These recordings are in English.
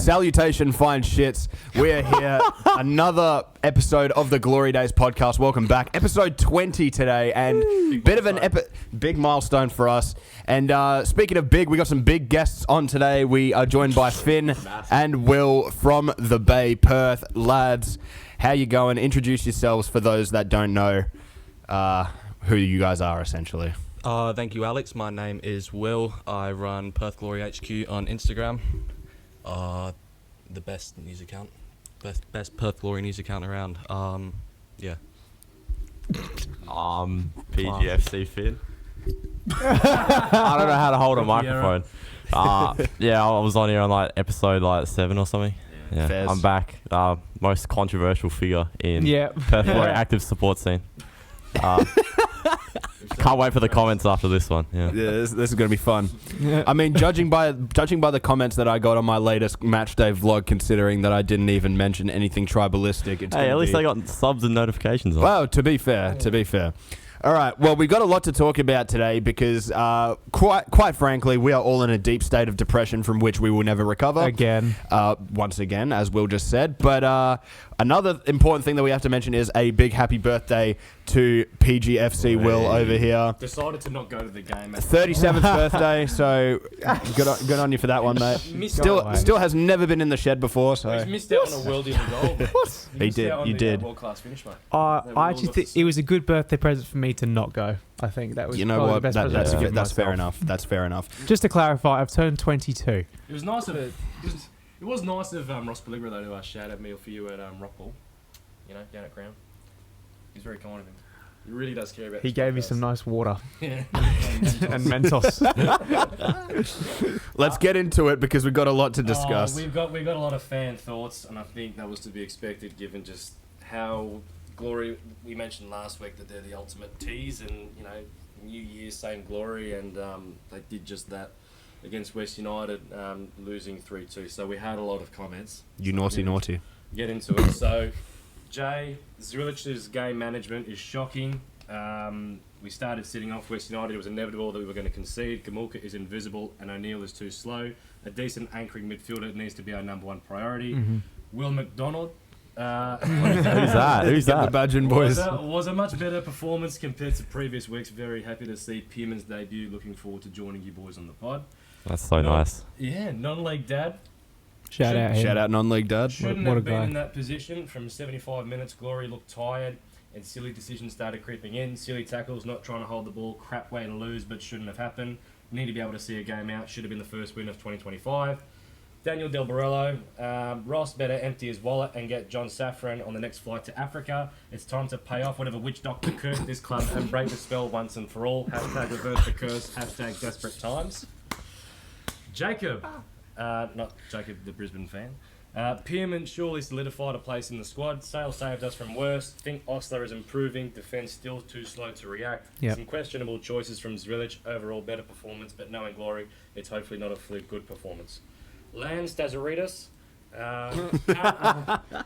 Salutation, fine shits. We're here. Another episode of the Glory Days podcast. Welcome back. Episode 20 today, and big milestone for us. And speaking of big, we got some big guests on today. We are joined by Finn and Will from the Bay, Perth. Lads, how you going? Introduce yourselves for those that don't know who you guys are, essentially. Thank you, Alex. My name is Will. I run Perth Glory HQ on Instagram. The best news account. Best Perth Glory news account around. Yeah. PGFC Finn. I don't know how to hold a microphone. Yeah, I was on here on like episode 7 or something. Yeah, I'm back. Most controversial figure in Perth Glory active support scene. Can't wait for the comments after this one. Yeah, this is going to be fun. Yeah. I mean, judging by the comments that I got on my latest match day vlog, considering that I didn't even mention anything tribalistic. Hey, at least I got subs and notifications on. Well, to be fair. All right. Well, we got a lot to talk about today because, quite frankly, we are all in a deep state of depression from which we will never recover. Once again, as Will just said. But another important thing that we have to mention is a big happy birthday to PGFC Will over here. Decided to not go to the game. 37th birthday, so good on you for that one, mate. Still has never been in the shed before, so. He's missed out on a worldie goal. What? He did. You did. World-class finish, mate. I actually think it was a good birthday present for me to not go. I think that was. You know what? The best That's fair enough. That's fair enough. Just to clarify, I've turned 22. It was nice of it. It was nice of Ross Pelligra though to shout at me for you at Rockball, down at Crown. He's very kind of him. He really does care about. He gave me some nice water. Yeah. and Mentos. Let's get into it because we've got a lot to discuss. We've got a lot of fan thoughts, and I think that was to be expected given just how Glory. We mentioned last week that they're the ultimate tease, and New Year same Glory, and they did just that against West United, losing 3-2. So we had a lot of comments. You naughty. Get into it. So, Jay, Zrilic's game management is shocking. We started sitting off West United. It was inevitable that we were going to concede. Gamulka is invisible and O'Neill is too slow. A decent anchoring midfielder needs to be our number one priority. Mm-hmm. Will McDonald. Who's that? The Badgin boys. Was a much better performance compared to previous weeks. Very happy to see Pearman's debut. Looking forward to joining you boys on the pod. That's so nice. Yeah, non-league dad. Shout out non-league dad. Shouldn't have been in that position. From 75 minutes, Glory looked tired and silly decisions started creeping in. Silly tackles, not trying to hold the ball. Crap way to lose, but shouldn't have happened. Need to be able to see a game out. Should have been the first win of 2025. Daniel Del Barello. Ross better empty his wallet and get John Safran on the next flight to Africa. It's time to pay off whatever witch doctor cursed this club and break the spell once and for all. Hashtag reverse the curse. Hashtag desperate times. Jacob. Not Jacob, the Brisbane fan. Pearman surely solidified a place in the squad. Sale saved us from worse. Think Osler is improving. Defence still too slow to react. Yep. Some questionable choices from Zrilic. Overall better performance, but knowing Glory, it's hopefully not a fluke good performance. Lance Dazaritas.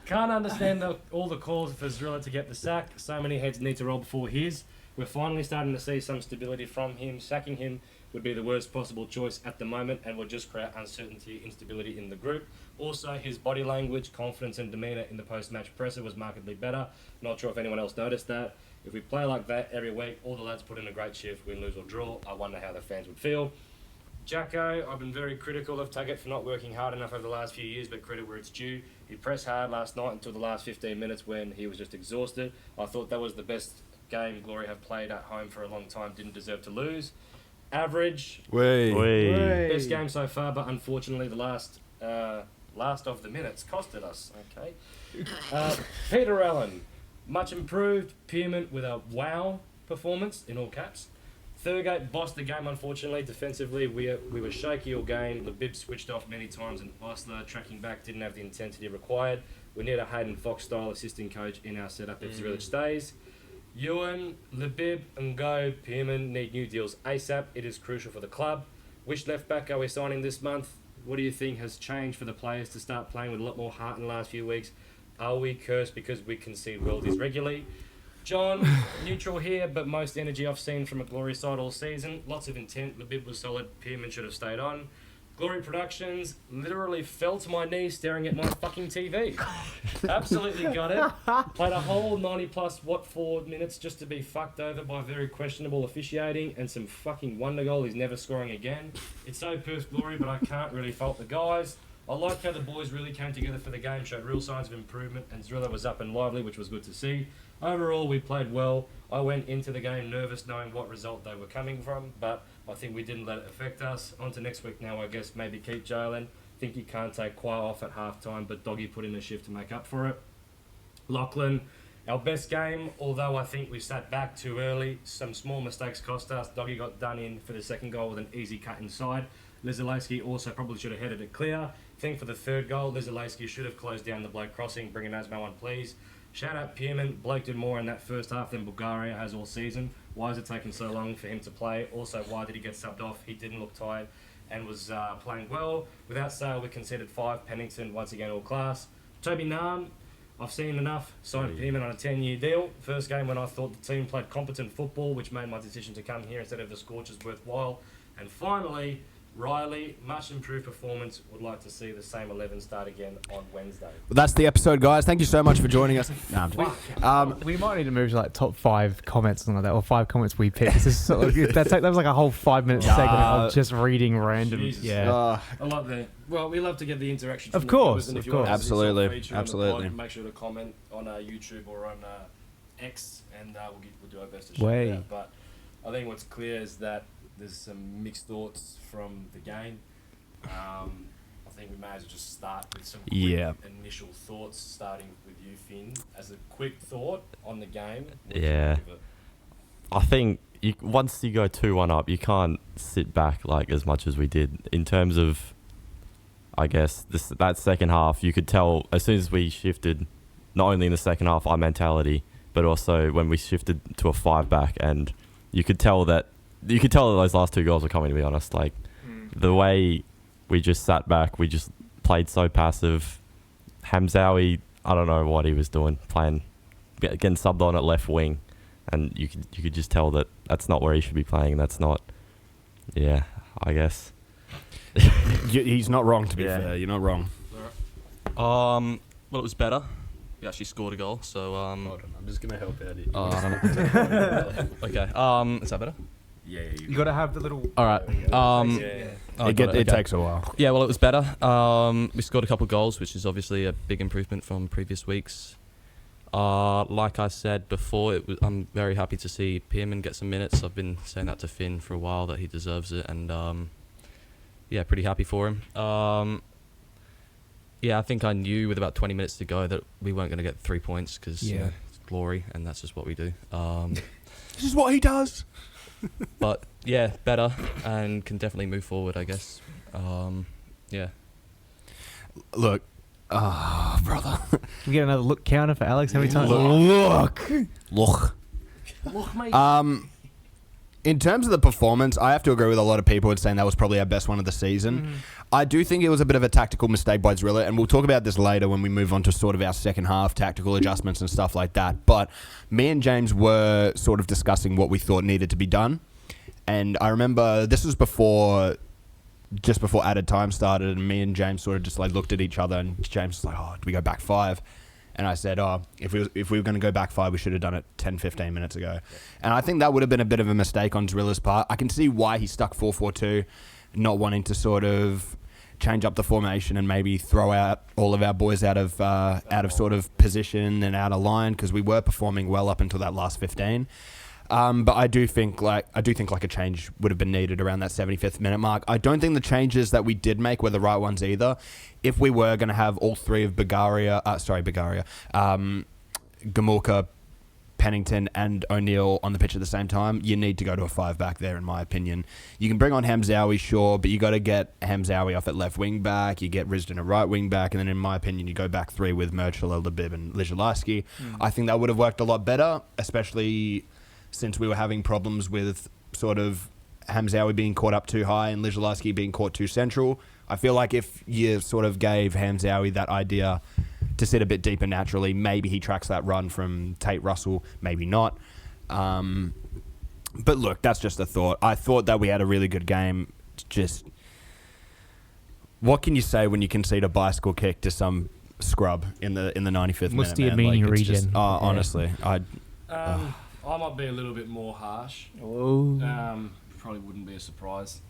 Can't understand all the calls for Zrilic to get the sack. So many heads need to roll before his. We're finally starting to see some stability from him. Sacking him would be the worst possible choice at the moment and will just create uncertainty, instability in the group. Also, his body language, confidence and demeanour in the post-match presser was markedly better. Not sure if anyone else noticed that. If we play like that every week, all the lads put in a great shift, win, lose or draw. I wonder how the fans would feel. Jacko, I've been very critical of Taggart for not working hard enough over the last few years, but credit where it's due. He pressed hard last night until the last 15 minutes when he was just exhausted. I thought that was the best game Glory have played at home for a long time. Didn't deserve to lose. Average. Best game so far, but unfortunately the last of the minutes costed us. Okay. Peter Allen, much improved. Pearman with a wow performance in all caps. Thurgate bossed the game, unfortunately. Defensively, we were shaky all game. Labib switched off many times, and Osler, tracking back, didn't have the intensity required. We need a Hayden Fox-style assistant coach in our setup if Zrilic stays. Ewan, Labib, and Go, Pearman need new deals ASAP. It is crucial for the club. Which left back are we signing this month? What do you think has changed for the players to start playing with a lot more heart in the last few weeks? Are we cursed because we concede worldies regularly? John, neutral here, but most energy I've seen from a Glory side all season. Lots of intent. Labib was solid. Pearman should have stayed on. Glory Productions literally fell to my knees staring at my fucking TV. Absolutely got it. Played a whole 90 plus 4 minutes just to be fucked over by very questionable officiating and some fucking wonder goal he's never scoring again. It's so Perth Glory, but I can't really fault the guys. I liked how the boys really came together for the game, showed real signs of improvement, and Zrilla was up and lively, which was good to see. Overall, we played well. I went into the game nervous knowing what result they were coming from, but I think we didn't let it affect us. On to next week now, I guess. Maybe keep Jalen. Think you can't take Quay off at half-time, but Doggy put in a shift to make up for it. Lachlan, our best game, although I think we sat back too early. Some small mistakes cost us. Doggy got done in for the second goal with an easy cut inside. Lizalewski also probably should have headed it clear. Think for the third goal, Lizalewski should have closed down the bloke crossing. Bring him Asmo on, please. Shout out Pierman. Blake did more in that first half than Bulgaria has all season. Why is it taking so long for him to play? Also, why did he get subbed off? He didn't look tired and was playing well. Without Sale, we conceded 5. Pennington, once again, all class. Toby Nam, I've seen enough. Signed Pierman on a 10-year deal. First game when I thought the team played competent football, which made my decision to come here instead of the Scorchers worthwhile. And finally, Riley, much improved performance. Would like to see the same 11 start again on Wednesday. Well, that's the episode, guys. Thank you so much for joining us. We might need to move to like top 5 comments or something like that, or 5 comments we picked. This is sort of, that was like a whole 5-minute segment of just reading random. Jesus. Yeah. I love that. Well, we love to get the interaction. Of from course, the viewers, and if of you want course. to see some Absolutely, feature on the absolutely. pod, make sure to comment on YouTube or on X, and we'll do our best to show it out. But I think what's clear is that there's some mixed thoughts from the game. I think we may as well just start with some quick initial thoughts, starting with you, Finn. As a quick thought on the game. Yeah. I think once you go 2-1 up, you can't sit back like as much as we did. In terms of, I guess, that second half, you could tell as soon as we shifted, not only in the second half, our mentality, but also when we shifted to a 5-back, and you could tell that those last 2 goals were coming, to be honest. Like, the way we just sat back, we just played so passive. Hamzawi, I don't know what he was doing, getting subbed on at left wing, and you could just tell that that's not where he should be playing. That's not, I guess. He's not wrong, to be fair. You're not wrong. Well, it was better. We actually scored a goal, so Hold on, I'm just gonna help out here. Okay. Is that better? Yeah. You got to have the little. All right. It takes a while. Yeah, well, it was better. We scored a couple of goals, which is obviously a big improvement from previous weeks. Like I said before, I'm very happy to see Pierman get some minutes. I've been saying that to Finn for a while, that he deserves it, and pretty happy for him. I think I knew with about 20 minutes to go that we weren't going to get 3 points because it's glory, and that's just what we do. This is what he does. But better, and can definitely move forward, I guess. Look, brother. We get another look counter for Alex. How many times? Look, mate. In terms of the performance, I have to agree with a lot of people in saying that was probably our best one of the season. I do think it was a bit of a tactical mistake by Zrilla, and we'll talk about this later when we move on to sort of our second half tactical adjustments and stuff like that. But me and James were sort of discussing what we thought needed to be done. And I remember this was just before added time started, and me and James sort of just like looked at each other, and James was like, do we go back 5? And I said, if we were going to go back 5, we should have done it 10, 15 minutes ago. And I think that would have been a bit of a mistake on Zrilla's part. I can see why he stuck 4-4-2, not wanting to sort of change up the formation and maybe throw out all of our boys out of sort of position and out of line, because we were performing well up until that last 15. But I do think like a change would have been needed around that 75th minute mark. I don't think the changes that we did make were the right ones either. If we were going to have all 3 of Gamulka, Pennington and O'Neill on the pitch at the same time, you need to go to a 5-back there, in my opinion. You can bring on Hamzawi, sure, but you got to get Hamzawi off at left wing back. You get Risdon at right wing back, and then in my opinion, you go back 3 with Merchel, Labib, and Lizalewski. I think that would have worked a lot better, especially since we were having problems with sort of Hamzawi being caught up too high and Lizalewski being caught too central. I feel like if you sort of gave Hamzawi that idea to sit a bit deeper naturally, maybe he tracks that run from Tate Russell, maybe not. But look, that's just a thought. I thought that we had a really good game. Just What can you say when you concede a bicycle kick to some scrub in the 95th minute? Musty region. Just, honestly, I might be a little bit more harsh. Probably wouldn't be a surprise.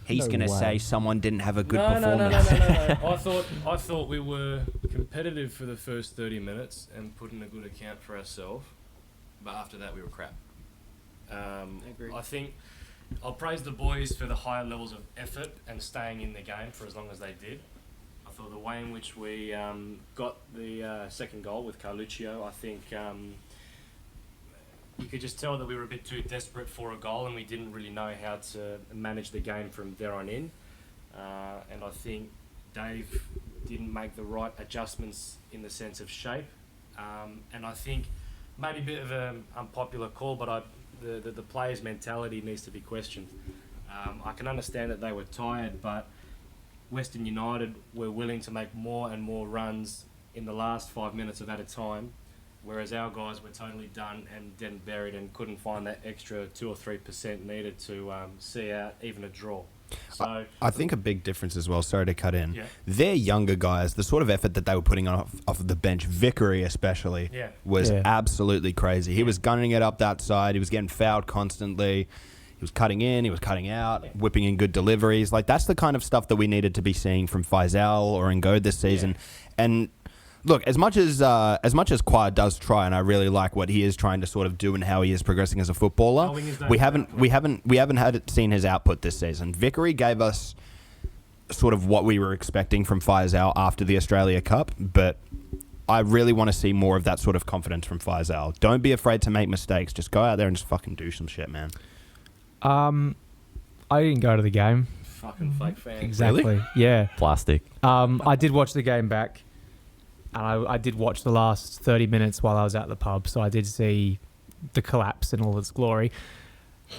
He's going to say someone didn't have a good No. performance. I thought we were competitive for the first 30 minutes and put in a good account for ourselves, but after that we were crap. I think I'll praise the boys for the higher levels of effort and staying in the game for as long as they did. I thought the way in which we got the second goal with Carluccio, I think you could just tell that we were a bit too desperate for a goal and we didn't really know how to manage the game from there on in. And I think Dave didn't make the right adjustments in the sense of shape. And I think maybe a bit of an unpopular call, but the players' mentality needs to be questioned. I can understand that they were tired, but Western United were willing to make more and more runs in the last 5 minutes of at a time, whereas our guys were totally done and dead and buried and couldn't find that extra 2 or 3% needed to see out even a draw. So I think a big difference as well, sorry to cut in, Yeah. they're younger guys, the sort of effort that they were putting on off the bench, Vickery especially, was absolutely crazy. He was gunning it up that side, he was getting fouled constantly, he was cutting in, he was cutting out, whipping in good deliveries. Like, that's the kind of stuff that we needed to be seeing from Faisal or Ngode this season. And look, as much as Quad does try, and I really like what he is trying to sort of do and how he is progressing as a footballer, we haven't seen his output this season. Vickery gave us sort of what we were expecting from Faisal after the Australia Cup, but I really want to see more of that sort of confidence from Faisal. Don't be afraid to make mistakes. Just go out there and just fucking do some shit, man. I didn't go to the game. fucking fake fan. Exactly. Really? Yeah. Plastic. I did watch the game back. And I did watch the last 30 minutes while I was at the pub, so I did see the collapse in all its glory.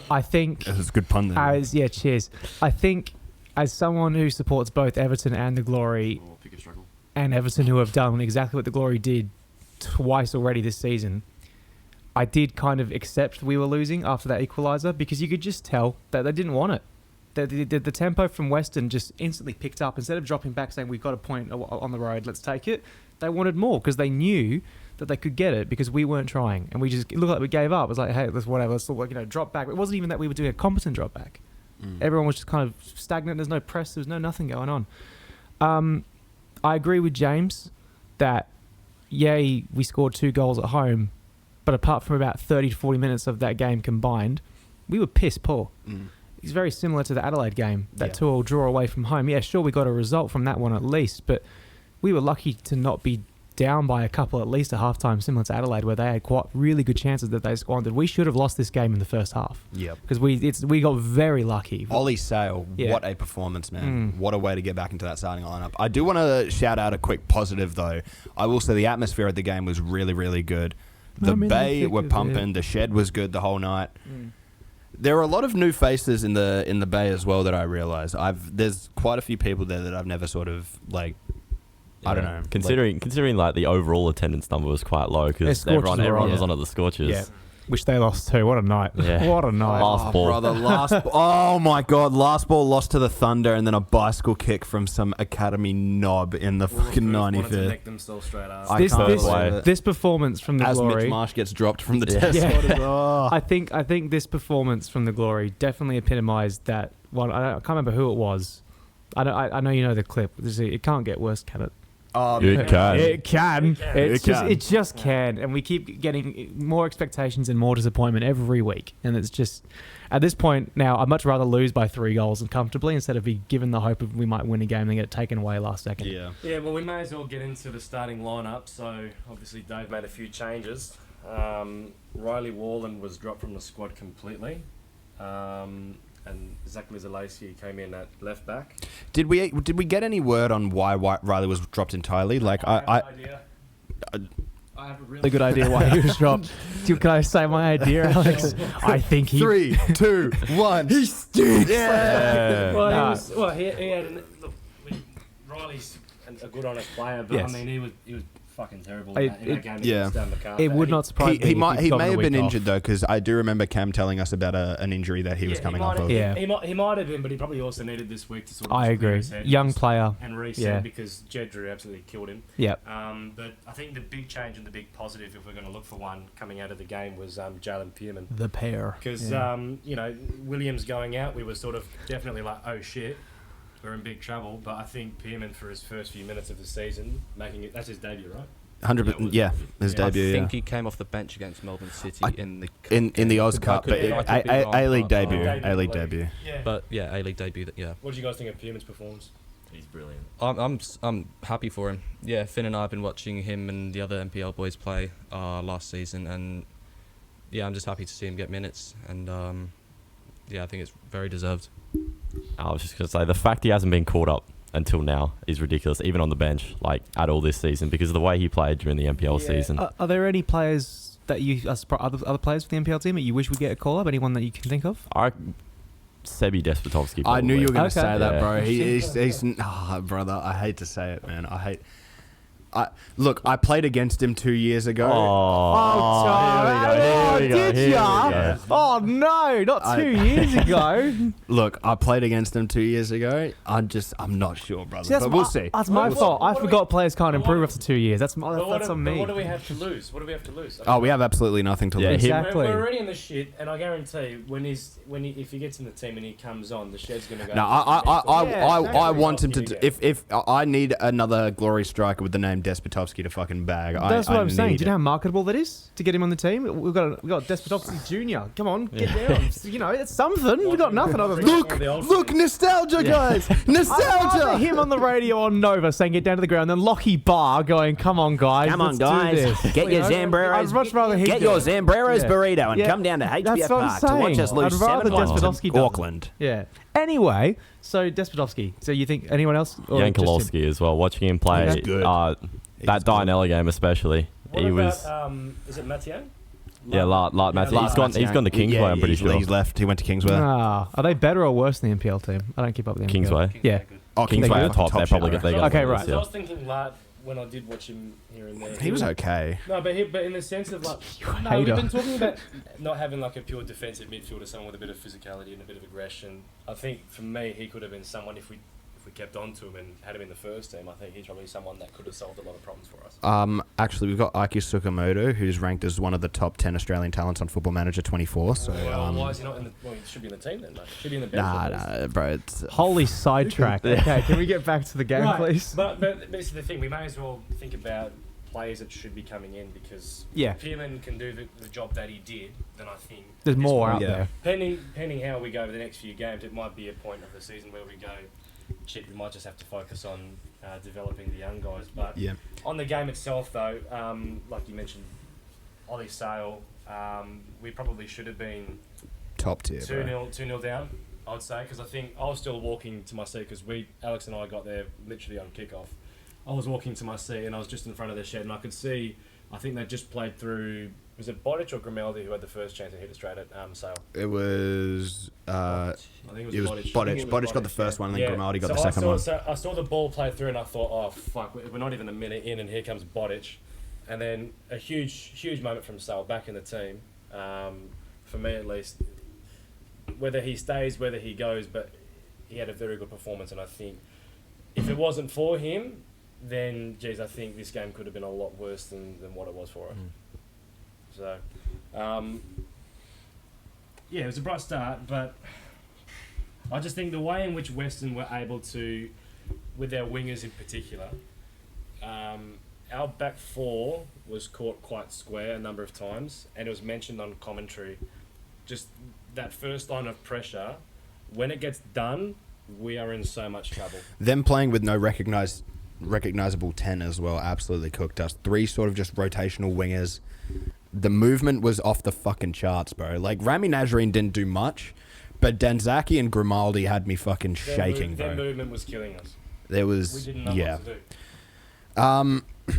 I think... That's a good pun there. Cheers. I think as someone who supports both Everton and the Glory, and Everton who have done exactly what the Glory did twice already this season, I did kind of accept we were losing after that equaliser because you could just tell that they didn't want it. The tempo from Western just instantly picked up. Instead of dropping back saying, we've got a point on the road, let's take it, they wanted more because they knew that they could get it because we weren't trying. And we just looked like we gave up. It was like, hey, let's drop back. It wasn't even that we were doing a competent drop back. Everyone was just kind of stagnant. There's no press. There's no nothing going on. I agree with James that, we scored 2 goals at home, but apart from about 30 to 40 minutes of that game combined, we were piss poor. It's very similar to the Adelaide game, that 2-2 draw away from home. Yeah, sure, we got a result from that one at least, but we were lucky to not be down by a couple at least at halftime, similar to Adelaide, where they had quite really good chances that they squandered. We should have lost this game in the first half. Yep. Because we got very lucky. Ollie Sale, what a performance, man. What a way to get back into that starting lineup. I do want to shout out a quick positive, though. I will say the atmosphere at the game was really, really good. The Bay were pumping. The Shed was good the whole night. There are a lot of new faces in the Bay as well that I realised. There's quite a few people there that I've never sort of, like... I don't know. Considering like the overall attendance number was quite low because everyone was on at the Scorchers. Yeah. Which they lost too. What a night. Yeah. What a night. Last ball. Brother, oh my God. Last ball lost to the Thunder and then a bicycle kick from some academy knob in the fucking 95th. This performance from the Glory. As Mitch Marsh gets dropped from the test squad as well. I think this performance from the Glory definitely epitomised that one. I can't remember who it was. I know you know the clip. It can't get worse, can it? It can. It just can. And we keep getting more expectations and more disappointment every week. And it's just, at this point now, I'd much rather lose by 3 goals and comfortably instead of be given the hope of we might win a game and get it taken away last second. Yeah, well, we may as well get into the starting lineup. So, obviously, Dave made a few changes. Riley Warland was dropped from the squad completely. And Zach Lizalesi came in at left back. Did we get any word on why Riley was dropped entirely? Like I have a really good idea why he was dropped. Can I say my idea, Alex? I think he... 3, 2, 1. He stinks. Yeah. He had... Riley's a good, honest player, but I mean, he was fucking terrible in that game against McCarthy. It would not surprise me. He may have been injured though, because I do remember Cam telling us about an injury that he was coming off of. Yeah, he might have been, but he probably also needed this week to sort of. I agree. Young player and reset because Jed Drew absolutely killed him. Yeah. But I think the big change and the big positive, if we're going to look for one coming out of the game, was Jalen Pearman. The pair. Because Williams going out, we were sort of definitely like, oh shit, we're in big trouble. But I think Pearman, for his first few minutes of the season, that's his debut, right? 100%, his debut. I think he came off the bench against Melbourne City in the Oz Cup, but A-League debut. A-League debut. Yeah. But A-League debut. Yeah. What did you guys think of Pearman's performance? He's brilliant. I'm happy for him. Yeah, Finn and I have been watching him and the other NPL boys play last season, and I'm just happy to see him get minutes, and I think it's very deserved. I was just gonna say the fact he hasn't been caught up until now is ridiculous, even on the bench, like at all this season, because of the way he played during the NPL season. Are there any players that other players for the NPL team that you wish would get a call up? Anyone that you can think of? Sebi Despotovsky. I knew you were going to say that, bro. He's brother. I hate to say it, man. Look, I played against him 2 years ago. Did ya? Oh no, not 2 years ago. Look, I played against him 2 years ago. I'm not sure, brother. But we'll see. That's my fault. I forgot players can't improve after 2 years. That's on me. What do we have to lose? We have absolutely nothing to lose. Exactly. We're already in the shit, and I guarantee if he gets in the team and he comes on, the shed's gonna go. No, I want him to. If I need another glory striker with the name Despotovsky to fucking bag. That's what I'm saying. Do you know how marketable that is to get him on the team? We've got Despotovsky Jr. Come on, get down. It's something. We've got nothing other than look, nostalgia, guys, nostalgia. I him on the radio on Nova saying get down to the ground, then Lockie Barr going, come on, guys, get your Zambreros. I'd much rather get your Zambreros burrito and come down to HBF Park to watch us lose 7-1 to Auckland. Yeah. Anyway, so Despotovsky. So you think anyone else? Yankolowski as well. Watching him play that Dianella game especially. What about, is it Mathieu? Matthew. He's gone to Kingsway. I'm pretty sure he's left. He went to Kingsway. Are they better or worse than the NPL team? I don't keep up with the NPL. Kingsway. Yeah. Kingsway are top. They probably get their okay, right. I was thinking Lart when I did watch him here and there. He was okay. No, but in the sense of we've been talking about not having like a pure defensive midfielder, someone with a bit of physicality and a bit of aggression. I think for me, he could have been someone if we kept on to him and had him in the first team. I think he's probably someone that could have solved a lot of problems for us. Actually, we've got Aiki Tsukamoto, who's ranked as one of the top 10 Australian talents on Football Manager 24. So, why is he not in the? Well, he should be in the team then, mate. Should be in the bench. Nah, bro. It's, holy sidetrack. Okay, can we get back to the game, please? But this is the thing. We may as well think about players that should be coming in because if Pearman can do the job that he did, then I think there's more out there. Pending how we go over the next few games, it might be a point of the season where we go, shit, we might just have to focus on developing the young guys. But on the game itself, though, like you mentioned, Ollie Sale, we probably should have been top tier, 2-0 down, I would say, because I think I was still walking to my seat because Alex and I got there literally on kickoff. I was walking to my seat and I was just in front of the shed and I could see, I think they just played through, was it Bodic or Grimaldi who had the first chance and hit it straight at Sale? It was, I think it was Bodic. Bodic got the first one and then Grimaldi got the second one. So I saw the ball play through and I thought, oh fuck, we're not even a minute in and here comes Bodic. And then a huge moment from Sale back in the team, for me at least. Whether he stays, whether he goes, but he had a very good performance and I think if it wasn't for him, then, I think this game could have been a lot worse than what it was for us. So, it was a bright start, but I just think the way in which Western were able to, with their wingers in particular, our back four was caught quite square a number of times, and it was mentioned on commentary, just that first line of pressure, when it gets done, we are in so much trouble. Them playing with no recognizable 10 as well absolutely cooked us. 3 sort of just rotational wingers. The movement was off the fucking charts, bro. Like, Rami Nazarene didn't do much, but Danzaki and Grimaldi had me fucking shaking, bro. Their movement was killing us. There was, we didn't know what to do.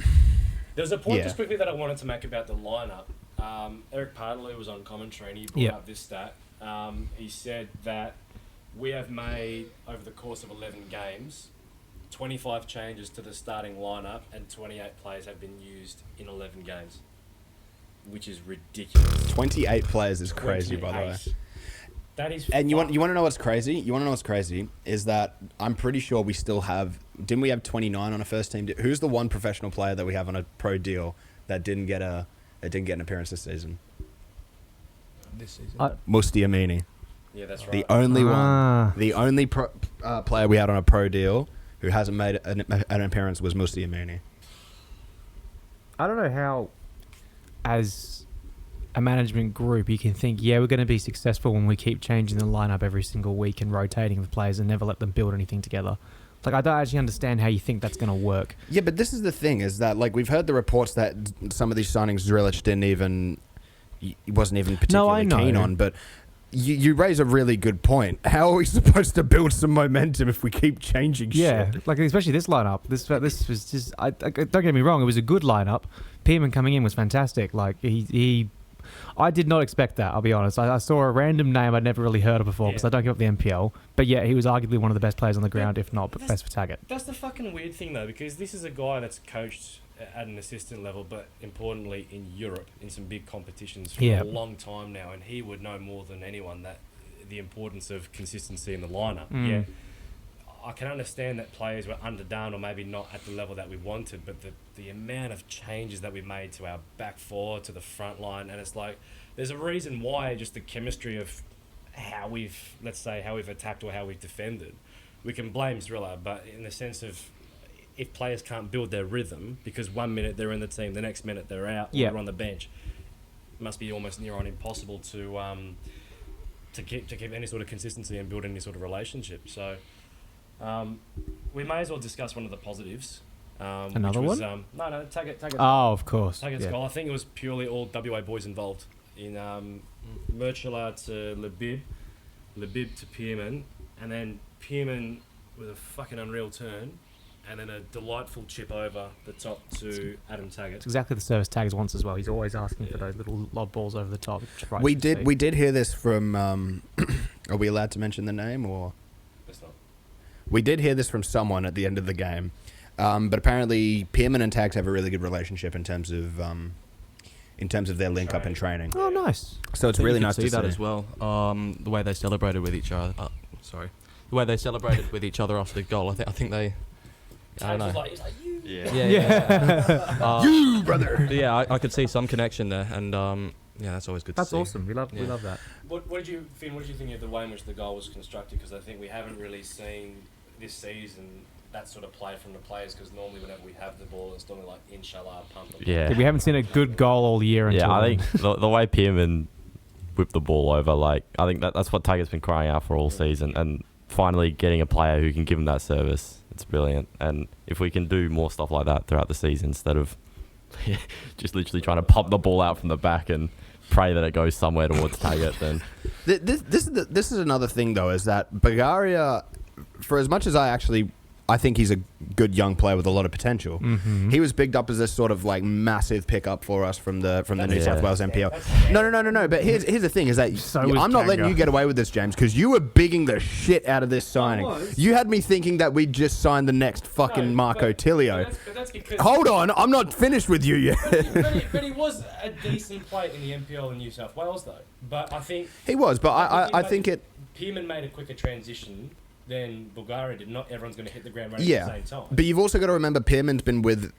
There's a point just quickly that I wanted to make about the lineup. Eric Partley was on commentary and he brought up this stat. He said that we have made, over the course of 11 games, 25 changes to the starting lineup and 28 players have been used in 11 games, which is ridiculous. 28 players is crazy, by the way. That is. And you want to know what's crazy? You want to know what's crazy is that I'm pretty sure we still have. Didn't we have 29 on a first team? Who's the one professional player that we have on a pro deal that didn't get an appearance this season? This season. Musti Amini. Yeah, that's right. The only one, the only player we had on a pro deal who hasn't made an appearance was Musti Amini. I don't know how, as a management group, you can think, yeah, we're going to be successful when we keep changing the lineup every single week and rotating the players and never let them build anything together. Like, I don't actually understand how you think that's going to work. Yeah, but this is the thing, is that, like, we've heard the reports that some of these signings Zrilic wasn't even particularly keen on, but you raise a really good point. How are we supposed to build some momentum if we keep changing shit? Yeah, like, especially this lineup. This was just... don't get me wrong, it was a good lineup. Pearman coming in was fantastic. Like, I did not expect that, I'll be honest. I saw a random name I'd never really heard of before because I don't give up the NPL. But yeah, he was arguably one of the best players on the ground, if not best for Taggart. That's the fucking weird thing, though, because this is a guy that's coached at an assistant level, but importantly in Europe, in some big competitions for a long time now, and he would know more than anyone that the importance of consistency in the lineup. Yeah, I can understand that players were underdone or maybe not at the level that we wanted, but the amount of changes that we made to our back four, to the front line, and it's like, there's a reason why just the chemistry of how we've attacked or how we've defended. We can blame Zrilla, but in the sense of if players can't build their rhythm because 1 minute they're in the team, the next minute they're out, or they're on the bench, it must be almost near on impossible to keep any sort of consistency and build any sort of relationship. So we may as well discuss one of the positives. Another which was, one? No, Taggart. Oh, of course. Taggart's goal. I think it was purely all WA boys involved in Murchula to Labib to Pearman, and then Pearman with a fucking unreal turn, and then a delightful chip over the top to Adam Taggart. It's exactly the service Taggart wants as well. He's always asking for those little lob balls over the top. We did hear this from. Are we allowed to mention the name or? It's not. We did hear this from someone at the end of the game, but apparently Pearman and Tags have a really good relationship in terms of their link up in training. Oh, nice. So it's really nice to see that as well. The way they celebrated with each other. The way they celebrated with each other after the goal. I think they. I don't know. He's like, you. Yeah. You, brother. Yeah, I could see some connection there, and that's always good to see. That's awesome. We love that. What did you, Finn? What did you think of the way in which the goal was constructed? Because I think we haven't really seen this season that sort of play from the players. Because normally, whenever we have the ball, it's normally like inshallah, pump. Yeah. We haven't seen a good goal all year. Yeah, I think the way Pearman whipped the ball over, like, I think that's what Taggart's been crying out for all season, and finally getting a player who can give him that service. It's brilliant. And if we can do more stuff like that throughout the season instead of just literally trying to pump the ball out from the back and pray that it goes somewhere towards Taggart, then... This is another thing, though, is that Bulgaria, for as much as I think he's a good young player with a lot of potential. Mm-hmm. He was bigged up as this sort of like massive pickup for us from the New South Wales NPL. No. But here's the thing: is that I'm not letting you get away with this, James, because you were bigging the shit out of this signing. You had me thinking that we'd just signed the next fucking Marco Tilio. Hold on, I'm not finished with you yet. but he was a decent player in the NPL in New South Wales, though. But I think he was. But I think Pearman made a quicker transition than Bulgaria did. Not everyone's going to hit the ground running at the same time. But you've also got to remember Pearman's been with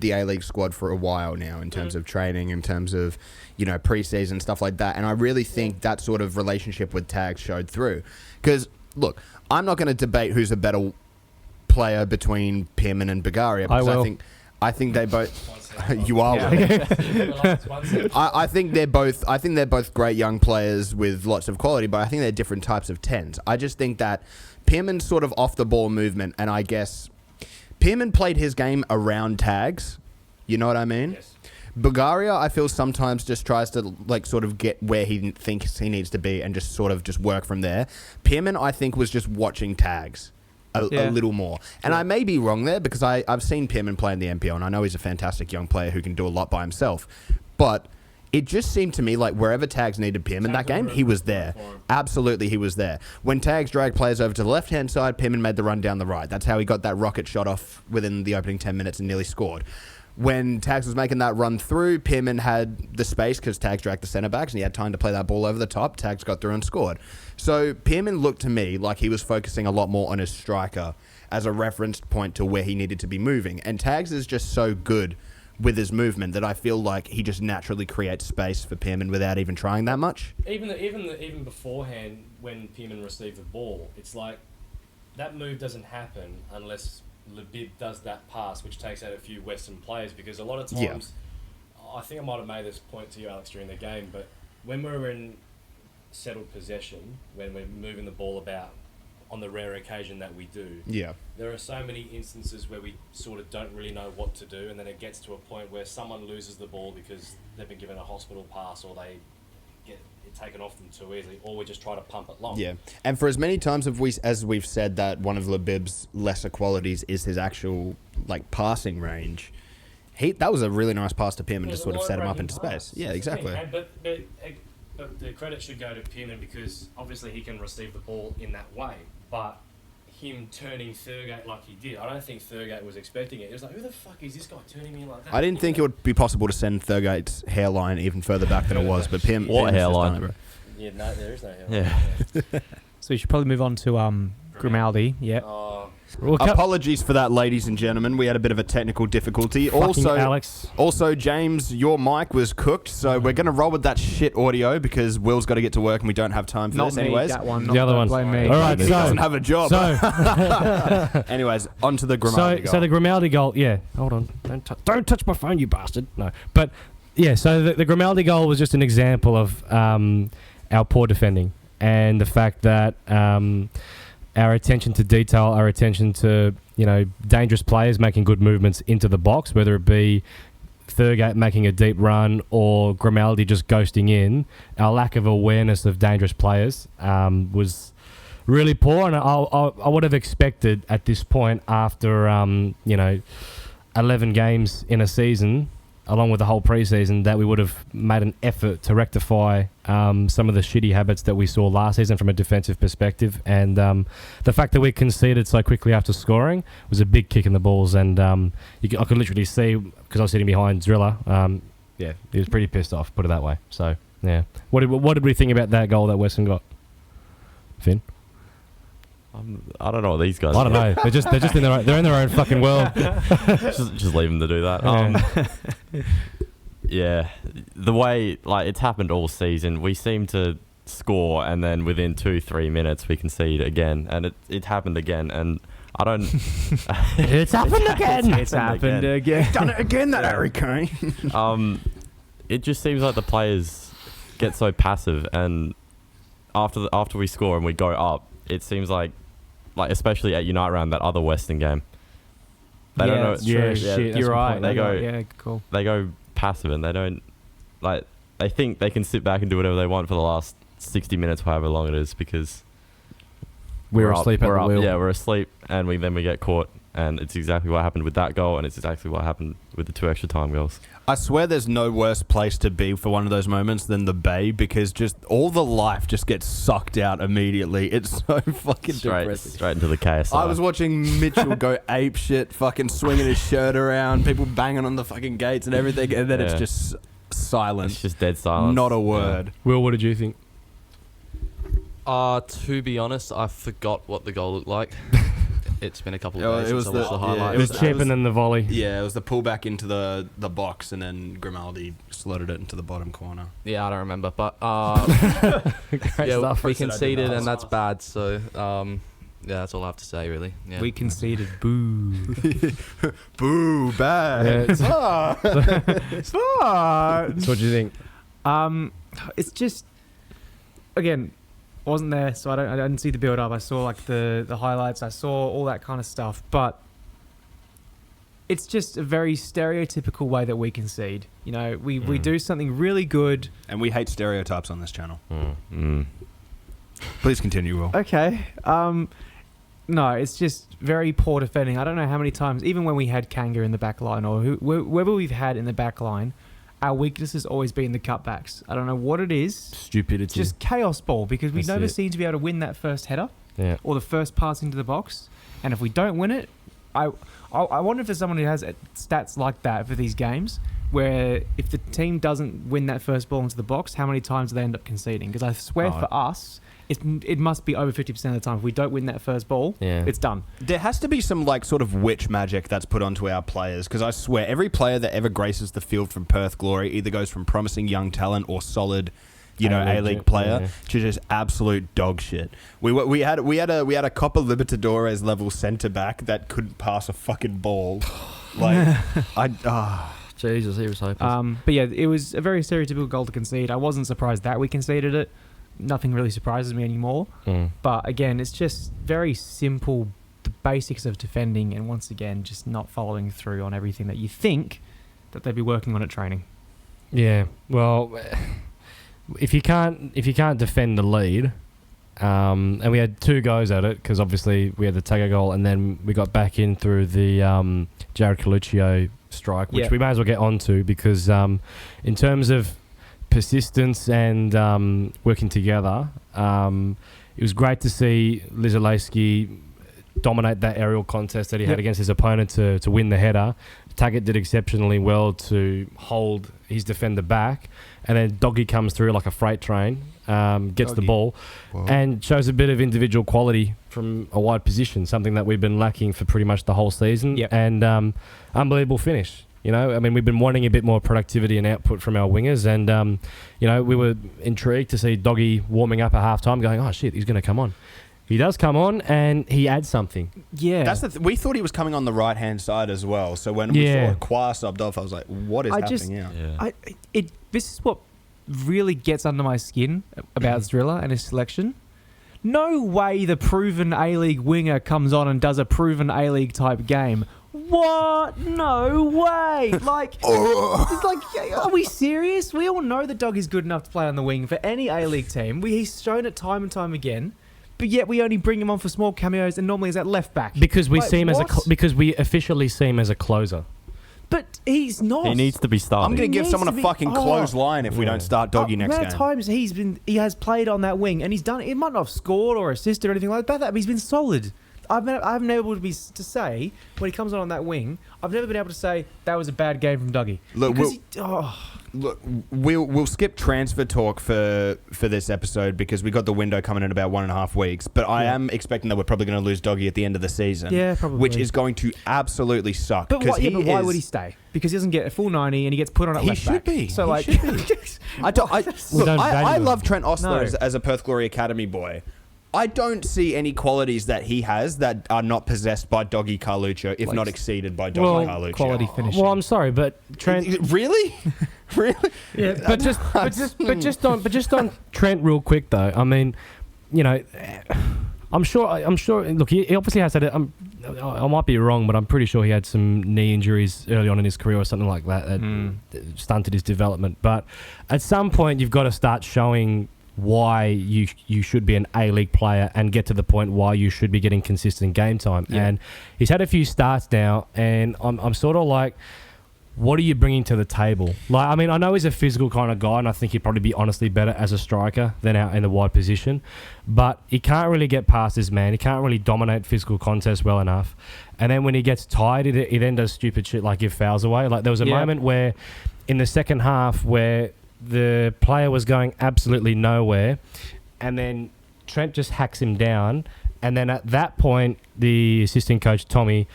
the A-League squad for a while now in terms of training, in terms of, pre-season, stuff like that. And I really think that sort of relationship with Tags showed through. Because, look, I'm not going to debate who's a better player between Pearman and Bulgaria. Because I think they both... You are. I think they're both great young players with lots of quality, but I think they're different types of 10s. I just think that Pearman's sort of off the ball movement, and I guess Pearman played his game around Tags. You know what I mean? Yes. Bulgaria, I feel sometimes just tries to like sort of get where he thinks he needs to be and just sort of just work from there. Pearman, I think, was just watching Tags. A little more. And I may be wrong there because I've seen Pearman play in the NPL and I know he's a fantastic young player who can do a lot by himself. But it just seemed to me like wherever Tags needed Pim in that game, he was there. Absolutely, he was there. When Tags dragged players over to the left-hand side, Pimmin made the run down the right. That's how he got that rocket shot off within the opening 10 minutes and nearly scored. When Tags was making that run through, Pimmin had the space because Tags dragged the centre backs and he had time to play that ball over the top. Tags got through and scored. So Pimmin looked to me like he was focusing a lot more on his striker as a reference point to where he needed to be moving. And Tags is just so good with his movement that I feel like he just naturally creates space for Pimmin without even trying that much. Even beforehand, when Pimmin received the ball, it's like that move doesn't happen unless Labib does that pass, which takes out a few Western players, because a lot of times, I think I might have made this point to you, Alex, during the game, but when we're in settled possession, when we're moving the ball about on the rare occasion that we do, there are so many instances where we sort of don't really know what to do, and then it gets to a point where someone loses the ball because they've been given a hospital pass or they get it taken off them too easily, or we just try to pump it long. Yeah, and for as many times as we've said that one of Labib's lesser qualities is his actual like passing range, that was a really nice pass to Pim and just sort of set him up into space. Yeah, exactly. But the credit should go to Pimmin because obviously he can receive the ball in that way, but him turning Thurgate like he did, I don't think Thurgate was expecting it. He was like, who the fuck is this guy turning me like that? I didn't think it would be possible to send Thurgate's hairline even further back than it was, but Pim... What hairline? Yeah, no, there is no hairline. Yeah. So you should probably move on to Grimaldi. Yeah. Apologies for that, ladies and gentlemen. We had a bit of a technical difficulty. Alex. Also, James, your mic was cooked, so we're going to roll with that shit audio because Will's got to get to work and we don't have time for this anyways. That one, the other one. Blame me. All right, he doesn't have a job. So, anyways, on to the Grimaldi goal. So the Grimaldi goal, hold on. Don't touch my phone, you bastard. No. But, so the Grimaldi goal was just an example of our poor defending and the fact that... our attention to detail, our attention to, dangerous players making good movements into the box, whether it be Thurgate making a deep run or Grimaldi just ghosting in, our lack of awareness of dangerous players was really poor. And I would have expected at this point, after, 11 games in a season, along with the whole preseason, that we would have made an effort to rectify some of the shitty habits that we saw last season from a defensive perspective. And the fact that we conceded so quickly after scoring was a big kick in the balls. And I could literally see, because I was sitting behind Driller, he was pretty pissed off, put it that way. So, yeah. What did we think about that goal that Weston got? Finn? I don't know what these guys. I don't know. They're just in their own fucking world. just leave them to do that. Yeah, the way it's happened all season, we seem to score and then within 2-3 minutes we concede again, and it happened again, and I don't. It's happened again. It's happened again. Done it again, that Harry Kane. It just seems like the players get so passive, and after we score and we go up, it seems like especially at Unite Round, that other Western game, they don't know. Yeah, shit, you're right. They go. Yeah, cool. They go passive and they don't they think they can sit back and do whatever they want for the last 60 minutes, however long it is, because we're asleep at the wheel. Yeah, we're asleep, and we get caught, and it's exactly what happened with that goal, and it's exactly what happened with the 2 extra time goals. I swear there's no worse place to be for one of those moments than the Bay, because just all the life just gets sucked out immediately. It's so fucking depressing. Straight into the KSI. I was watching Mitchell go ape shit, fucking swinging his shirt around, people banging on the fucking gates and everything, and then it's just silent. It's just dead silence. Not a word. Yeah. Will, what did you think? To be honest, I forgot what the goal looked like. It's been a couple of days since I watched the highlights. Yeah, it was chip and then the volley. Yeah, it was the pullback into the box, and then Grimaldi slotted it into the bottom corner. Yeah, I don't remember, but stuff. we conceded, and that's bad. So that's all I have to say, really. Yeah. We conceded. Boo. Boo, bad. Smart. So what do you think? It's just, again, wasn't there, so I didn't see the build up. I saw the highlights. I saw all that kind of stuff, but it's just a very stereotypical way that we concede. We do something really good, and we hate stereotypes on this channel. Please continue, Will. Okay. No, it's just very poor defending. I don't know how many times, even when we had Kanga in the back line or whoever we've had in the back line, our weakness has always been the cutbacks. I don't know what it is. Stupidity. It's just chaos ball because we That's never it. seem to be able to win that first header Yeah. or the first pass into the box. And if we don't win it, I wonder if there's someone who has stats like that for these games where if the team doesn't win that first ball into the box, how many times do they end up conceding? Because I swear for us, it must be over 50% of the time. If we don't win that first ball, it's done. There has to be some like sort of witch magic that's put onto our players because I swear every player that ever graces the field from Perth Glory either goes from promising young talent or solid, A-League player to just absolute dog shit. We had a Copa Libertadores level centre back that couldn't pass a fucking ball. Like Jesus, he was hopeless. But yeah, it was a very stereotypical goal to concede. I wasn't surprised that we conceded it. Nothing really surprises me anymore. But again, it's just very simple, the basics of defending, and once again, just not following through on everything that you think that they'd be working on at training. Yeah, well, if you can't defend the lead, and we had 2 goes at it because obviously we had the Tago goal, and then we got back in through the Jared Coluccio strike, which we may as well get onto because in terms of persistence and working together, it was great to see Lizalewski dominate that aerial contest that he had against his opponent to win the header. Taggart did exceptionally well to hold his defender back, and then Doggy comes through like a freight train, gets the ball, and shows a bit of individual quality from a wide position, something that we've been lacking for pretty much the whole season. And unbelievable finish. I mean, we've been wanting a bit more productivity and output from our wingers, and we were intrigued to see Doggy warming up at half-time going, oh shit, he's going to come on. He does come on and he adds something. Yeah. That's we thought he was coming on the right-hand side as well. So when we saw Quar subbed off, I was like, what is happening here? This is what really gets under my skin about Driller and his selection. No way the proven A-League winger comes on and does a proven A-League type game. What? No way! Are we serious? We all know the dog is good enough to play on the wing for any A-League team. He's shown it time and time again. But yet we only bring him on for small cameos and normally he's at left back. Because we see him because we officially see him as a closer. But he's not. He needs to be starting. I'm going to give someone a fucking clothesline if we don't start Doggy next game. Times he has played on that wing and he's done it. He might not have scored or assisted or anything like that, but he's been solid. I've never been able to say when he comes on that wing, I've never been able to say that was a bad game from Dougie. We'll skip transfer talk for this episode because we got the window coming in about 1.5 weeks. But I am expecting that we're probably going to lose Doggy at the end of the season. Yeah, probably. Which is going to absolutely suck. But why would he stay? Because he doesn't get a full 90 and he gets put on at left back. He should be. So I love Trent Ostler as a Perth Glory Academy boy. I don't see any qualities that he has that are not possessed by Doggy Carluccio, if not exceeded by Doggy Carluccio. Quality finishing. Well, I'm sorry, but Trent. Really? Really? Yeah, but just on Trent real quick though. I mean, I'm sure. Look, he obviously has had. I might be wrong, but I'm pretty sure he had some knee injuries early on in his career or something like that that stunted his development. But at some point, you've got to start showing why you should be an A-League player and get to the point why you should be getting consistent game time. Yeah. And he's had a few starts now, and I'm sort of like, what are you bringing to the table? Like, I mean, I know he's a physical kind of guy, and I think he'd probably be honestly better as a striker than out in the wide position, but he can't really get past his man. He can't really dominate physical contests well enough. And then when he gets tired, he then does stupid shit like give fouls away. Like, there was a moment where in the second half where the player was going absolutely nowhere, and then Trent just hacks him down, and then at that point the assistant coach Tommy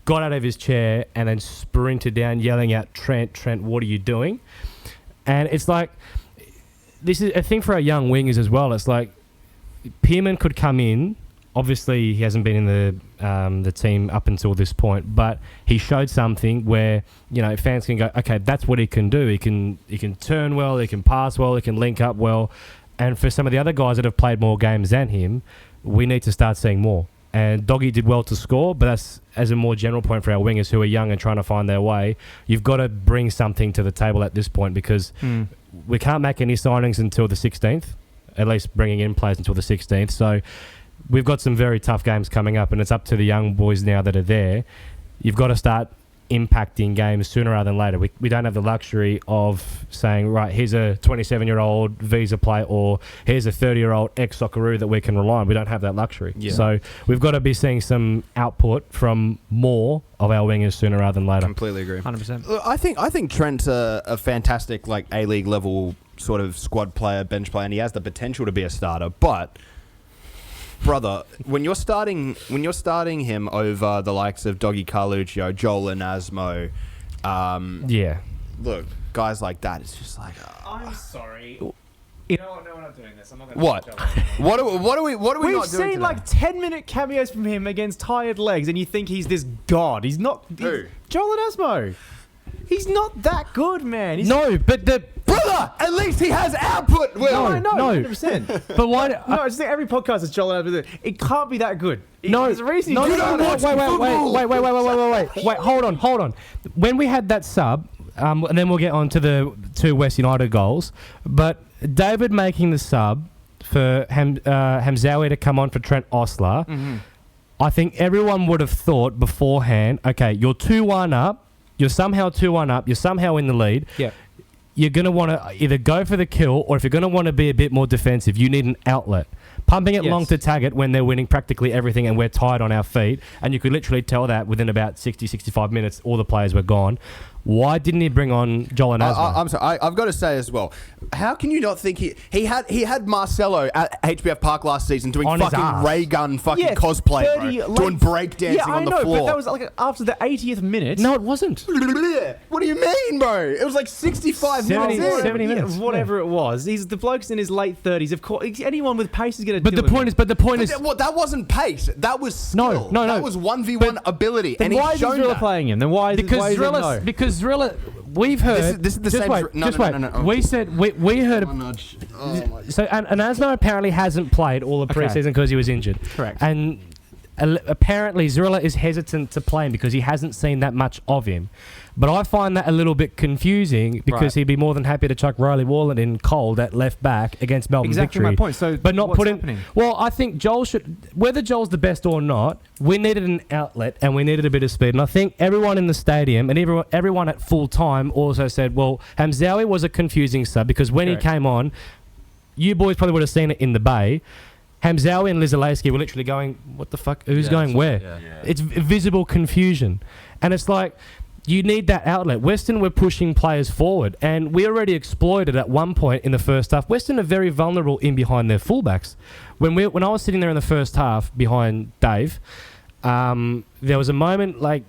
got out of his chair and then sprinted down yelling out, Trent, what are you doing? And it's like, this is a thing for our young wingers as well. It's like Pearman could come in. Obviously, he hasn't been in the team up until this point, but he showed something where fans can go, okay, that's what he can do. He can turn well, he can pass well, he can link up well. And for some of the other guys that have played more games than him, we need to start seeing more. And Doggy did well to score, but that's as a more general point for our wingers who are young and trying to find their way. You've got to bring something to the table at this point because we can't make any signings until the 16th, at least bringing in players until the 16th. So we've got some very tough games coming up, and it's up to the young boys now that are there. You've got to start impacting games sooner rather than later. We don't have the luxury of saying, right, here's a 27-year-old visa play or here's a 30-year-old ex-Socceroo that we can rely on. We don't have that luxury. Yeah. So we've got to be seeing some output from more of our wingers sooner rather than later. Completely agree. 100%. Look, I think Trent's a fantastic like A-League level sort of squad player, bench player, and he has the potential to be a starter. But brother, when you're starting him over the likes of Doggy Carluccio, Joel Anasmo, look, guys like that, it's just like I'm sorry. You know what? No, we're not doing this. I'm not going to. What are we We've not doing seen today? like 10-minute cameos from him against tired legs, and you think he's this god. He's not. Who? Joel Anasmo. He's not that good, man. But the brother, at least he has output. Will. No, 100%. But why? No, I just think every podcast is Joel Anasmo. It can't be that good. There's a reason. Wait. Wait. Hold on. When we had that sub, and then we'll get on to the two West United goals. But David making the sub for Hamzawi to come on for Trent Osler, I think everyone would have thought beforehand, okay, you're 2-1 up, you're somehow 2-1 up, you're somehow in the lead. Yeah. You're going to want to either go for the kill, or if you're going to want to be a bit more defensive, you need an outlet. Pumping it long to tag it when they're winning practically everything and we're tired on our feet, and you could literally tell that within about 65 minutes, all the players were gone. Why didn't he bring on Joel Anasmo? I'm sorry. I've got to say as well. How can you not think he had Marcelo at HBF Park last season doing on fucking ray gun cosplay, bro, doing breakdancing on the floor? But that was like after the 80th minute. No, it wasn't. What do you mean, bro? It was like 65 minutes. 70 minutes. Whatever it was. The bloke's in his late 30s. Of course, anyone with pace is going to. But the point is, that wasn't pace. That was skill. No. That was 1v1 ability. Then and why is Zrilla playing him? Then why is because it no? Because Zrilla, we've heard. This is the just same. Wait, no. Okay. We said we heard. So Anasmo apparently hasn't played all the preseason because he was injured. Correct. And apparently Zrilla is hesitant to play him because he hasn't seen that much of him. But I find that a little bit confusing because he'd be more than happy to chuck Riley Wallen in cold at left back against Melbourne Exactly Victory. my point. So, but not what's put him. happening? Well, I think Joel should. Whether Joel's the best or not, we needed an outlet and we needed a bit of speed. And I think everyone in the stadium and everyone at full time also said, well, Hamzawi was a confusing sub because when he came on, you boys probably would have seen it in the bay. Hamzawi and Lizalewski were literally going, what the fuck? Who's going where? Yeah. It's visible confusion. And it's like, you need that outlet. Western were pushing players forward, and we already exploited at one point in the first half. Western are very vulnerable in behind their fullbacks. When I was sitting there in the first half behind Dave, there was a moment like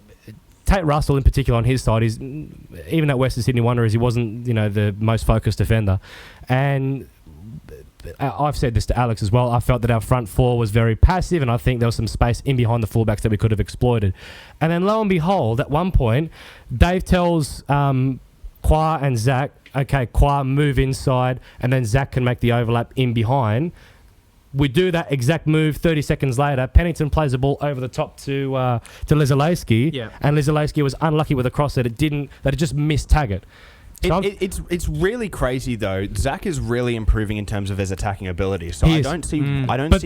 Tate Russell in particular on his side. He's even at Western Sydney Wanderers, he wasn't the most focused defender, and I've said this to Alex as well. I felt that our front four was very passive, and I think there was some space in behind the fullbacks that we could have exploited. And then lo and behold, at one point, Dave tells Kwa and Zach, okay, Kwa move inside, and then Zach can make the overlap in behind. We do that exact move. 30 seconds later, Pennington plays the ball over the top to Lizalewski, and Lizalewski was unlucky with a cross that it just missed Taggart. It's really crazy though. Zach is really improving in terms of his attacking ability. So I don't see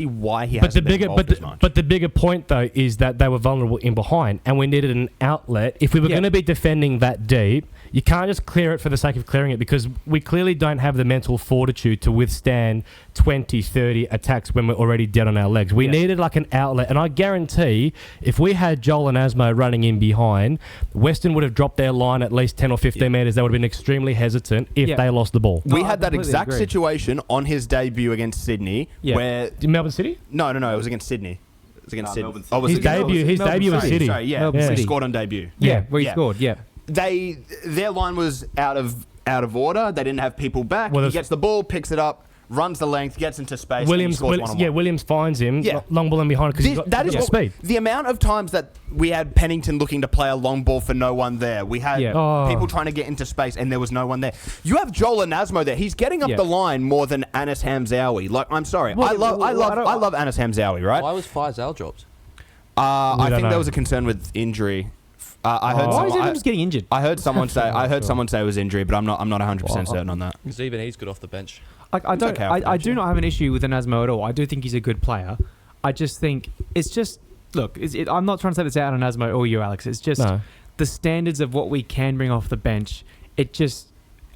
why he hasn't been involved as much. But the bigger point though is that they were vulnerable in behind, and we needed an outlet. If we were going to be defending that deep, you can't just clear it for the sake of clearing it, because we clearly don't have the mental fortitude to withstand 20, 30 attacks when we're already dead on our legs. We needed like an outlet, and I guarantee if we had Joel and Asmo running in behind, Western would have dropped their line at least 10 or 15 metres. They would have been extremely hesitant if they lost the ball. We had that exact situation on his debut against Sydney. Where Melbourne City? No, it was against Sydney. It was against Sydney. His debut was City. Sorry, he scored on debut. Where he scored, Their line was out of order. They didn't have people back. He gets the ball, picks it up, runs the length, gets into space. Williams finds him. Long ball in behind because he's got speed. The amount of times that we had Pennington looking to play a long ball for no one there. We had people trying to get into space and there was no one there. You have Joel Anasmo there. He's getting up the line more than Anis Hamzawi. Like, I'm sorry, I love Anis Hamzawi. Right? Why was Faisal dropped? I think there was a concern with injury. I heard why is everyone just getting injured? I heard someone say it was injury, but I'm not 100% certain on that. Because even he's good off the bench. I do not have an issue with Anasmo at all. I do think he's a good player. I just think it's just look. I'm not trying to say this out on Anasmo or you, Alex. It's just the standards of what we can bring off the bench, it's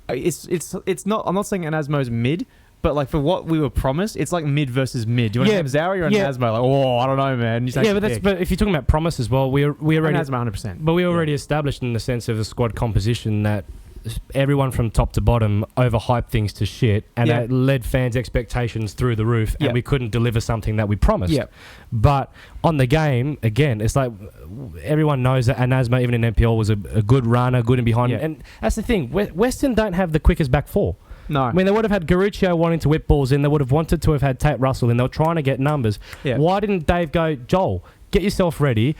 not. I'm not saying Anasmo's mid, but like for what we were promised, it's like mid versus mid. Do you want Hamzawi or Anasmo? Like, I don't know, man. But if you're talking about promise as well, we already Anasmo 100%. But we already established in the sense of the squad composition that everyone from top to bottom overhyped things to shit, and it led fans' expectations through the roof, and we couldn't deliver something that we promised. But on the game, again, it's like everyone knows that Anasmo, even in NPL, was a good runner, good in behind. And that's the thing. Western don't have the quickest back four. No. I mean, they would have had Garuccio wanting to whip balls in. They would have wanted to have had Tate Russell in. They were trying to get numbers. Why didn't Dave go, Joel, get yourself ready.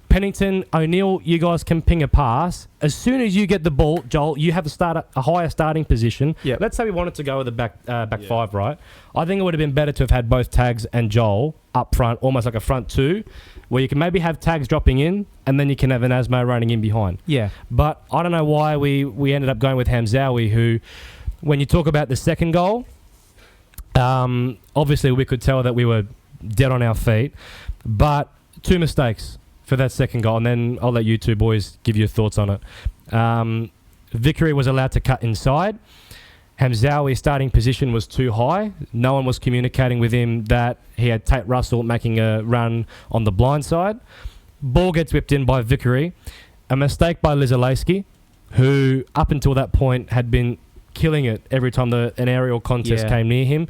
Pennington, O'Neill, you guys can ping a pass. As soon as you get the ball, Joel, you have a higher starting position. Let's say we wanted to go with the back five, right? I think it would have been better to have had both Tags and Joel up front, almost like a front two, where you can maybe have Tags dropping in, and then you can have an Anasmo running in behind. But I don't know why we ended up going with Hamzawi, who, when you talk about the second goal, obviously we could tell that we were dead on our feet, but 2 mistakes for that second goal, and then I'll let you two boys give your thoughts on it. Vickery was allowed to cut inside. Hamzawi's starting position was too high. No one was communicating with him that he had Tate Russell making a run on the blind side. Ball gets whipped in by Vickery. A mistake by Lizalewski, who up until that point had been killing it every time an aerial contest came near him.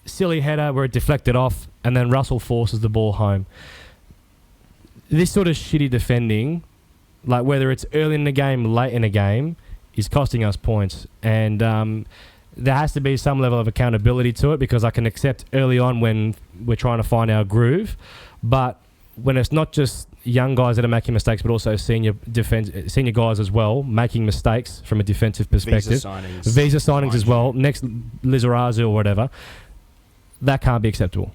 Silly header where it deflected off, and then Russell forces the ball home. This sort of shitty defending, like whether it's early in the game, late in the game, is costing us points. And there has to be some level of accountability to it, because I can accept early on when we're trying to find our groove. But when it's not just young guys that are making mistakes, but also senior guys as well, making mistakes from a defensive perspective. Visa signings as well. Next Lizarazu or whatever. That can't be acceptable.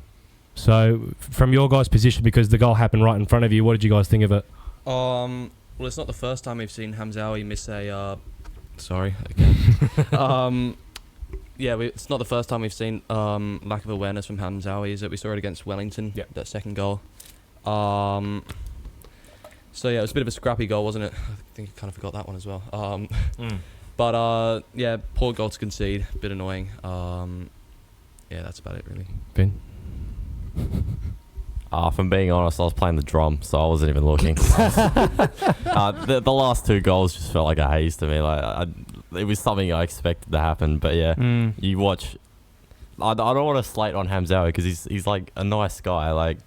So, from your guys' position, because the goal happened right in front of you, what did you guys think of it? Well, it's not the first time we've seen Hamzawi miss a... sorry, again. It's not the first time we've seen lack of awareness from Hamzawi. Is that we saw it against Wellington, that second goal. So, it was a bit of a scrappy goal, wasn't it? I think I kind of forgot that one as well. But, poor goal to concede. A bit annoying. That's about it, really. Ben? If I'm being honest, I was playing the drum, so I wasn't even looking. The last 2 goals just felt like a haze to me. It was something I expected to happen, but you watch. I don't want to slate on Hamzawi because he's like a nice guy. Like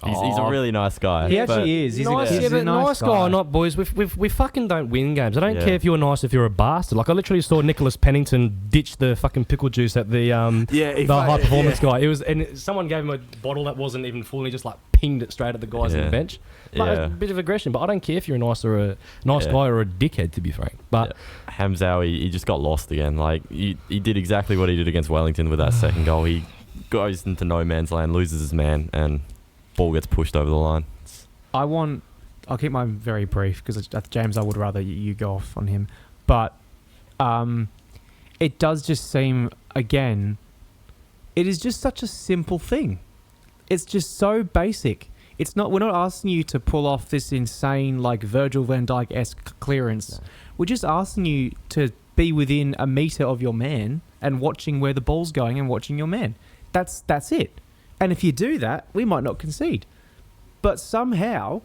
he's a really nice guy. He actually is. He's a nice guy or not, boys. We fucking don't win games. I don't care if you're nice, if you're a bastard. Like I literally saw Nicholas Pennington ditch the fucking pickle juice at the high performance guy. It was, and someone gave him a bottle that wasn't even full, and he just like pinged it straight at the guys on the bench. Like a bit of aggression, but I don't care if you're a nice guy or a dickhead, to be frank. But Hamzawi, he just got lost again. Like he did exactly what he did against Wellington with that second goal. He goes into no man's land, loses his man, and ball gets pushed over the line. I'll keep mine very brief because James, I would rather you go off on him. But it does just seem, again, it is just such a simple thing. It's just so basic. We're not asking you to pull off this insane, like Virgil van Dijk-esque clearance. No. We're just asking you to be within a metre of your man and watching where the ball's going and watching your man. That's it. And if you do that, we might not concede. But somehow,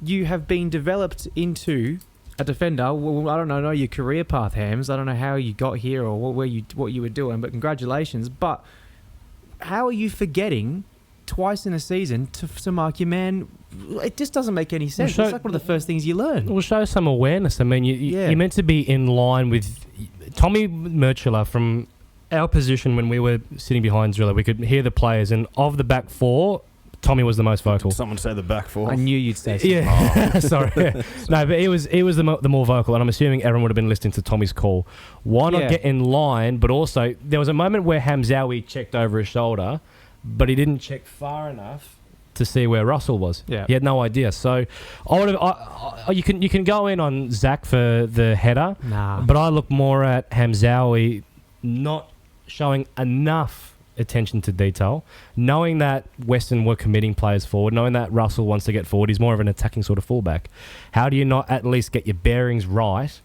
you have been developed into a defender. Well, I don't know your career path, Hams. I don't know how you got here or what you were doing, but congratulations. But how are you forgetting twice in a season to mark your man? It just doesn't make any sense. It's like one of the first things you learn. We'll show some awareness. I mean, you're meant to be in line with Tommy Murchula from our position when we were sitting behind Driller. We could hear the players, and of the back 4, Tommy was the most vocal. Did someone say the back 4? I knew you'd say so. Yeah, sorry. No, but he was the more vocal, and I'm assuming everyone would have been listening to Tommy's call. Why not get in line? But also, there was a moment where Hamzawi checked over his shoulder, but he didn't check far enough to see where Russell was. Yeah. He had no idea. So you can go in on Zach for the header, but I look more at Hamzawi not showing enough attention to detail, knowing that Western were committing players forward, knowing that Russell wants to get forward, he's more of an attacking sort of fullback. How do you not at least get your bearings right?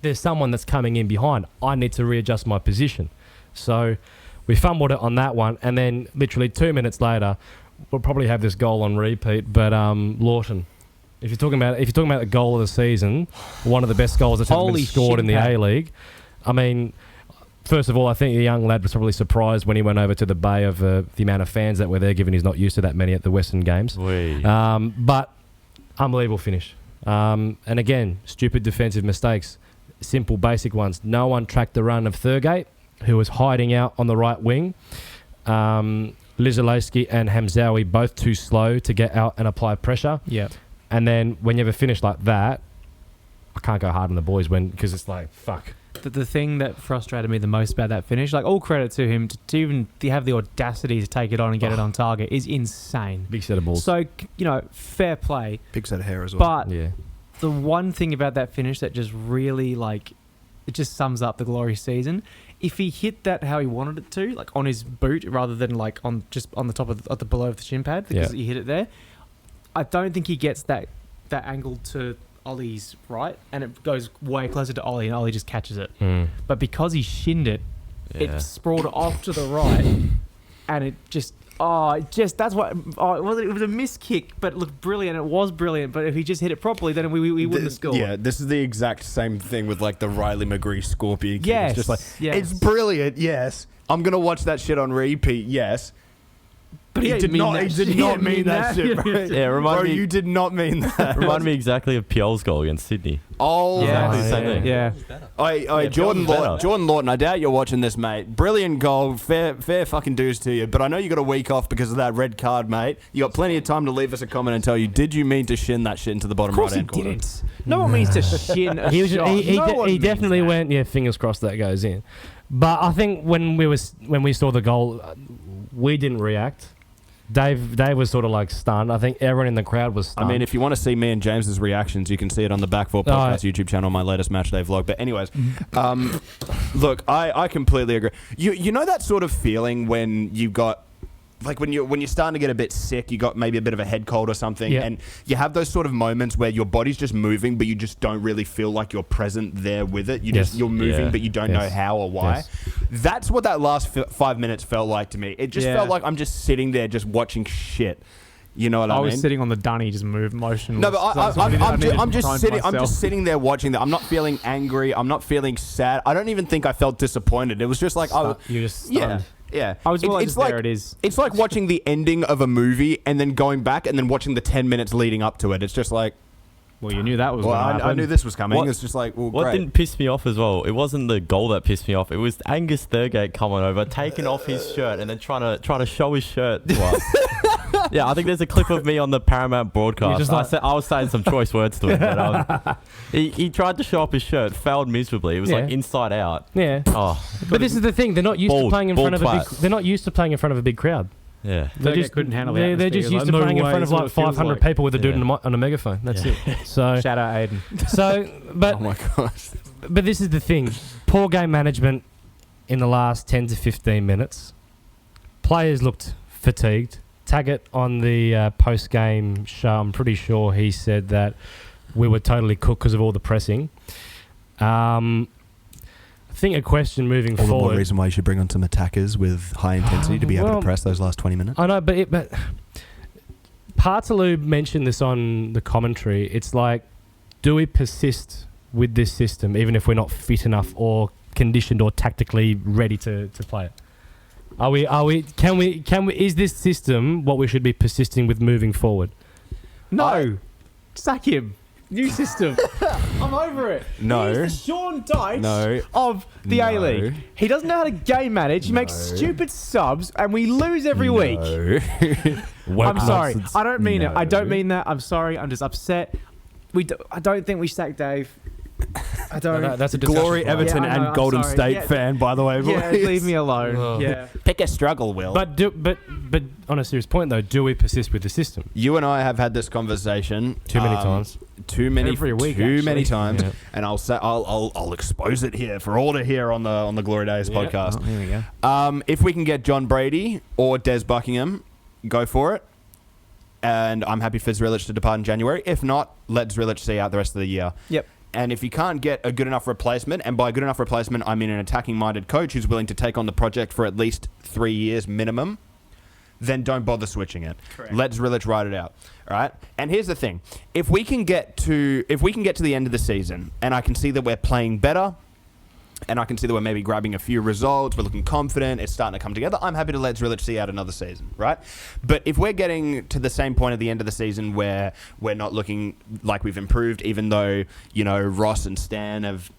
There's someone that's coming in behind. I need to readjust my position. So we fumbled it on that one, and then literally 2 minutes later, we'll probably have this goal on repeat. But Lawton, if you're talking about the goal of the season, one of the best goals that's ever been scored in the A-League. I mean, first of all, I think the young lad was probably surprised when he went over to the Bay of the amount of fans that were there, given he's not used to that many at the Western games. But unbelievable finish. And again, stupid defensive mistakes. Simple, basic ones. No one tracked the run of Thurgate, who was hiding out on the right wing. Lizalewski and Hamzawi both too slow to get out and apply pressure. Yeah. And then when you have a finish like that, I can't go hard on the boys because it's like, fuck. The thing that frustrated me the most about that finish, like all credit to him, to even have the audacity to take it on and get it on target is insane. Big set of balls. So, fair play. Big set of hair as well. But the one thing about that finish that just really, it just sums up the Glory season. If he hit that how he wanted it to, like on his boot rather than like on the top of the below of the shin pad, because he hit it there, I don't think he gets that angle to Ollie's right, and it goes way closer to Ollie, and Ollie just catches it. But because he shinned it, it sprawled off to the right, and it just that's what. It was a miss kick, but it looked brilliant. It was brilliant, but if he just hit it properly, then we wouldn't have scored. Yeah, this is the exact same thing with like the Riley McGree Scorpion kick. Yes, it's just like it's brilliant. Yes, I'm gonna watch that shit on repeat. Yes. But he did not mean that shit, bro. Yeah, bro, you did not mean that. Remind me exactly of Piole's goal against Sydney. Oh, exactly the same thing. Yeah. Jordan Lawton, I doubt you're watching this, mate. Brilliant goal. Fair fucking dues to you. But I know you got a week off because of that red card, mate. You got plenty of time to leave us a comment and tell you, did you mean to shin that shit into the bottom right-hand corner? Of course he didn't. No one means to shin a shot. He definitely went, fingers crossed that goes in. But I think when we saw the goal, we didn't react. Dave was sort of like stunned. I think everyone in the crowd was stunned. I mean, if you want to see me and James's reactions, you can see it on the Back Four Podcast YouTube channel, my latest Matchday vlog. But anyways, look, I completely agree. You know that sort of feeling when you got, like when you're starting to get a bit sick, you got maybe a bit of a head cold or something, and you have those sort of moments where your body's just moving, but you just don't really feel like you're present there with it. You're moving, but you don't know how or why. Yes. That's what that last 5 minutes felt like to me. It just felt like I'm just sitting there just watching shit. You know what I mean? I was sitting on the dunny, just motionless. No, but I'm just sitting there watching that. I'm not feeling angry. I'm not feeling sad. I don't even think I felt disappointed. It was just like you're just stunned. Yeah. I was there it is. It's like watching the ending of a movie and then going back and then watching the 10 minutes leading up to it. It's just like, well, you knew that was going to happen. I knew this was coming. It's just like, well, what great. didn't piss me off as well, it wasn't the goal that pissed me off. It was Angus Thurgate coming over, taking off his shirt and then trying to show his shirt to us. Yeah, I think there's a clip of me on the Paramount broadcast. I was saying some choice words to him. But he tried to show off his shirt, failed miserably. It was like inside out. Yeah. Oh, but this is the thing. They're not used to playing in front of they're not used to playing in front of a big crowd. Yeah, they just couldn't handle it. They're just used to playing in front of like 500 people with a dude on a megaphone. That's it. So shout out Aiden. So, but oh my gosh. But this is the thing: poor game management in the last 10 to 15 minutes. Players looked fatigued. Taggart on the post-game show, I'm pretty sure he said that we were totally cooked because of all the pressing. I think a question moving forward. All the more reason why you should bring on some attackers with high intensity to be able to press those last 20 minutes. I know, but Partaloo mentioned this on the commentary. It's like, do we persist with this system even if we're not fit enough or conditioned or tactically ready to play it? Is this system what we should be persisting with moving forward? No. Sack him. New system. I'm over it. No. He's the Sean Dyche of the A-League. He doesn't know how to game manage. He makes stupid subs, and we lose every week. I'm sorry. I don't mean it. I don't mean that. I'm sorry. I'm just upset. I don't think we sack Dave. I don't. No, that's a Glory, Everton, and Golden State fan, by the way. Yeah, leave me alone. Pick a struggle, Will. But but on a serious point though, do we persist with the system? You and I have had this conversation Too many times. Every week, many times, Yeah. and I'll expose it here for all to hear on the Glory Days podcast. Oh, here we go. If we can get John Brady or Des Buckingham, go for it. And I'm happy for Zrilic to depart in January. If not, let Zrilic see out the rest of the year. Yep. And if you can't get a good enough replacement, and by good enough replacement, I mean an attacking-minded coach who's willing to take on the project for at least 3 years minimum, then don't bother switching it. Correct. Let Zrilic ride it out. All right? And here's the thing. If we can get to the end of the season, and I can see that we're playing better, and I can see that we're maybe grabbing a few results, we're looking confident, it's starting to come together, I'm happy to let Zrilic see out another season, right? But if we're getting to the same point at the end of the season where we're not looking like we've improved, even though, Ross and Stan have,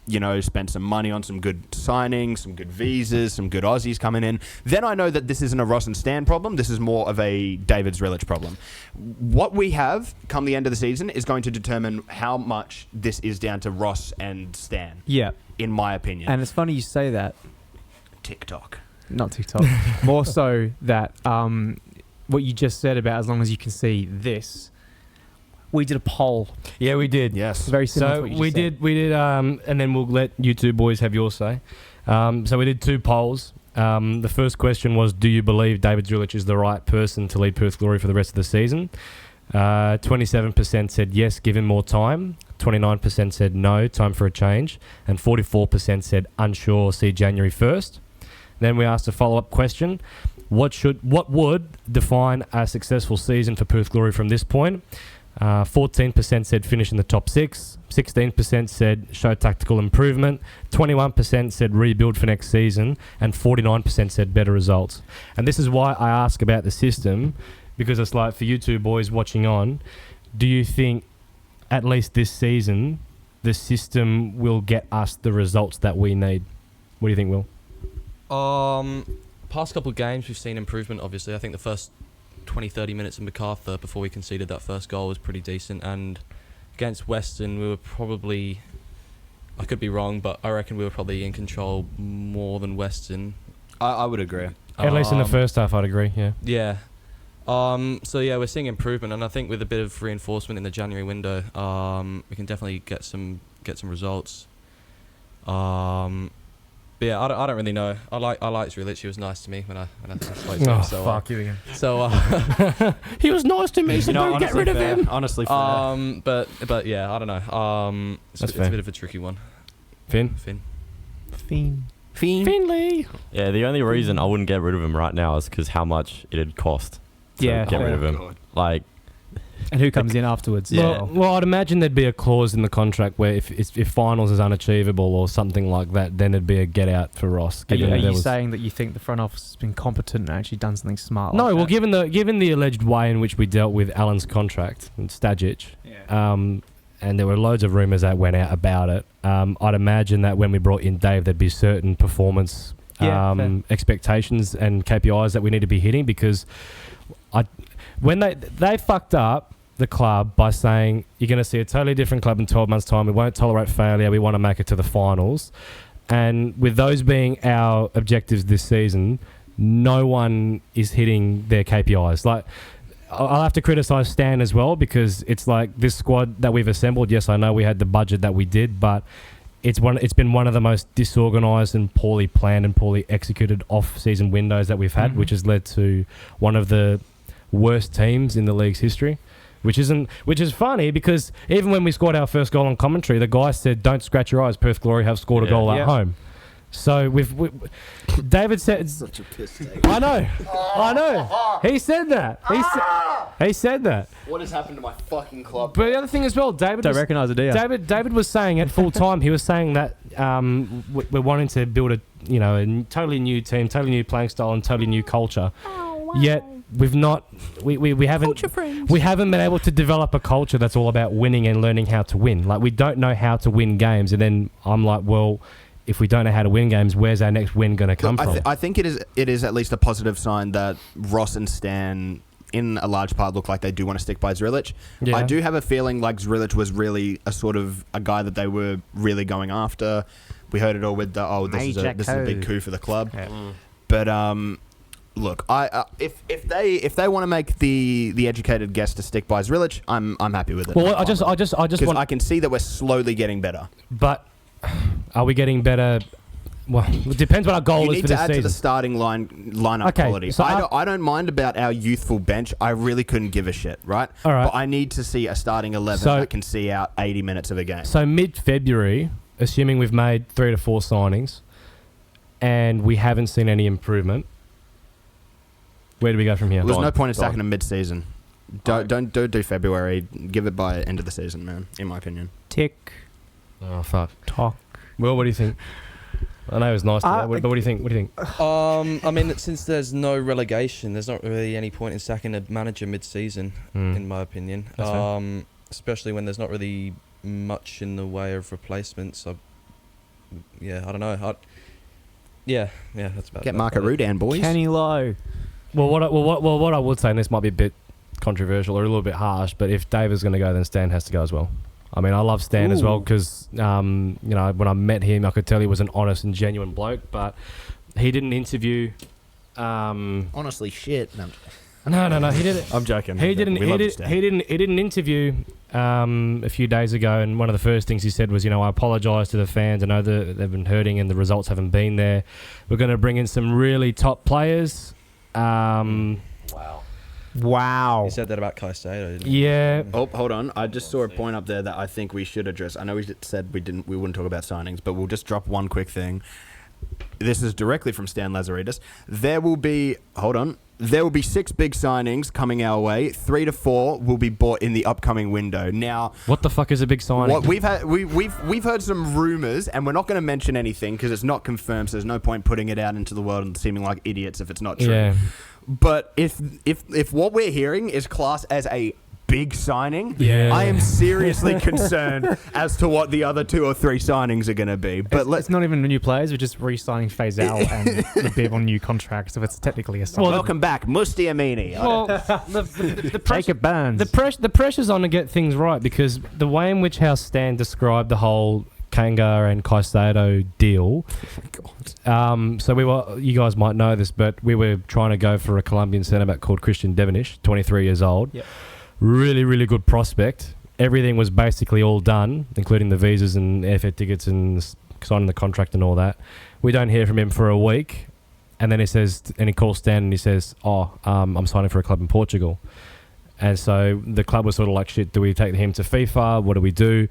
spent some money on some good signings, some good visas, some good Aussies coming in, then I know that this isn't a Ross and Stan problem, this is more of a David Zrilic problem. What we have come the end of the season is going to determine how much this is down to Ross and Stan. Yeah. In my opinion. And it's funny you say that. TikTok. Not TikTok. More so that what you just said about as long as you can see this. We did a poll. Yeah, we did. Yes. Very similar So to what you we just did, and then we'll let you two boys have your say. So we did 2 polls. The first question was, do you believe David Zrilic is the right person to lead Perth Glory for the rest of the season? 27% said yes, give him more time. 29% said no, time for a change. And 44% said unsure, see January 1st. Then we asked a follow-up question. What would define a successful season for Perth Glory from this point? 14% said finish in the top 6. 16% said show tactical improvement. 21% said rebuild for next season. And 49% said better results. And this is why I ask about the system, because it's like, for you two boys watching on, do you think at least this season the system will get us the results that we need? What do you think, Will? Past couple of games we've seen improvement, obviously. I think the first 20-30 minutes of MacArthur before we conceded that first goal was pretty decent, and against Western we were probably, I could be wrong, but I reckon we were probably in control more than Western. I would agree. At least in the first half, I'd agree, yeah. Yeah. So yeah, we're seeing improvement, and I think with a bit of reinforcement in the January window, we can definitely get some results. But yeah, I don't really know. I like Zrilic. He was nice to me when I spoke to him. So, fuck you again. So he was nice to me, so don't get rid of him. Honestly, fair. But yeah, I don't know. It's a bit of a tricky one. Finn. Finley. Yeah, the only reason I wouldn't get rid of him right now is because how much it'd cost to Yeah. get rid of him. God. Like, And who comes in afterwards? Yeah. Well, I'd imagine there'd be a clause in the contract where if finals is unachievable or something like that, then there'd be a get out for Ross. Are given you saying that you think the front office has been competent and actually done something smart? No, like well, that? given the alleged way in which we dealt with Alan's contract and Stajic, and there were loads of rumours that went out about it, I'd imagine that when we brought in Dave, there'd be certain performance expectations and KPIs that we need to be hitting, because when they fucked up the club by saying you're going to see a totally different club in 12 months' time, we won't tolerate failure, we want to make it to the finals, and with those being our objectives this season, no one is hitting their KPIs. Like, I'll have to criticise Stan as well, because it's like this squad that we've assembled, yes, I know we had the budget that we did, but it's been one of the most disorganised and poorly planned and poorly executed off-season windows that we've had, which has led to one of the worst teams in the league's history. Which is funny, because even when we scored our first goal on commentary, the guy said, "Don't scratch your eyes. Perth Glory have scored a goal at home." So David said, Such a piss take. I know. He said that. He said that. What has happened to my fucking club? But the other thing as well, David recognise it, do you? David was saying at full time, he was saying that we're wanting to build a totally new team, totally new playing style, and totally new culture. Yet we haven't been able to develop a culture that's all about winning and learning how to win. Like, we don't know how to win games, and then I'm like, well, if we don't know how to win games, where's our next win going to come from? I think it is at least a positive sign that Ross and Stan, in a large part, look like they do want to stick by Zrilic. Yeah. I do have a feeling like Zrilic was really a guy that they were really going after. We heard it all with this is a big coup for the club. Yeah. But look, if they want to make the educated guess to stick by Zrilic, I'm happy with it. Well, I just want. I can see that we're slowly getting better. But are we getting better? Well, it depends what our goal is for this season. You need to add to the starting lineup quality. So I don't mind about our youthful bench. I really couldn't give a shit, right? All right. But I need to see a starting 11 that can see out 80 minutes of a game. So mid-February, assuming we've made 3 to 4 signings, and we haven't seen any improvement, where do we go from here? Well, there's no point in sacking them mid-season. Don't do February. Give it by end of the season, man. In my opinion. Tick. Oh fuck. Talk. Well, what do you think? I know it was nice, but what do you think? What do you think? I mean, since there's no relegation, there's not really any point in sacking a manager mid-season, in my opinion. Especially when there's not really much in the way of replacements. I don't know. That's about. Get Marco Rudan, boys. Kenny Lowe. Well, what I would say, and this might be a bit controversial or a little bit harsh, but if Dave is going to go, then Stan has to go as well. I mean, I love Stan as well because, when I met him, I could tell he was an honest and genuine bloke, but he didn't interview... Honestly, shit. No, he didn't. I'm joking. He didn't interview a few days ago, and one of the first things he said was, I apologise to the fans. I know that they've been hurting and the results haven't been there. We're going to bring in some really top players. Wow. You said that about Caicedo, didn't you? Yeah. Oh, hold on. I just saw a point up there that I think we should address. I know we said we wouldn't talk about signings, but we'll just drop one quick thing. This is directly from Stan Lazaridis. There will be 6 big signings coming our way. 3 to 4 will be bought in the upcoming window. Now, what the fuck is a big signing? We've heard some rumors, and we're not going to mention anything because it's not confirmed. So there's no point putting it out into the world and seeming like idiots if it's not true. Yeah. But if what we're hearing is classed as a big signing, I am seriously concerned as to what the other 2 or 3 signings are going to be. But it's not even new players. We're just re-signing Faisal and the Biv on new contracts, so it's technically a signing. Welcome back, Musti Amini. Well, the Jacob Burns. The pressure's on to get things right because the way in which how Stan described the whole Kanga and Caicedo deal. So you guys might know this, but we were trying to go for a Colombian centre-back called Christian Devenish, 23 years old. Yep. Really, really good prospect. Everything was basically all done, including the visas and airfare tickets and signing the contract and all that. We don't hear from him for a week, and then he calls Stan and he says, I'm signing for a club in Portugal. And so the club was sort of like, shit, do we take him to FIFA? What do we do?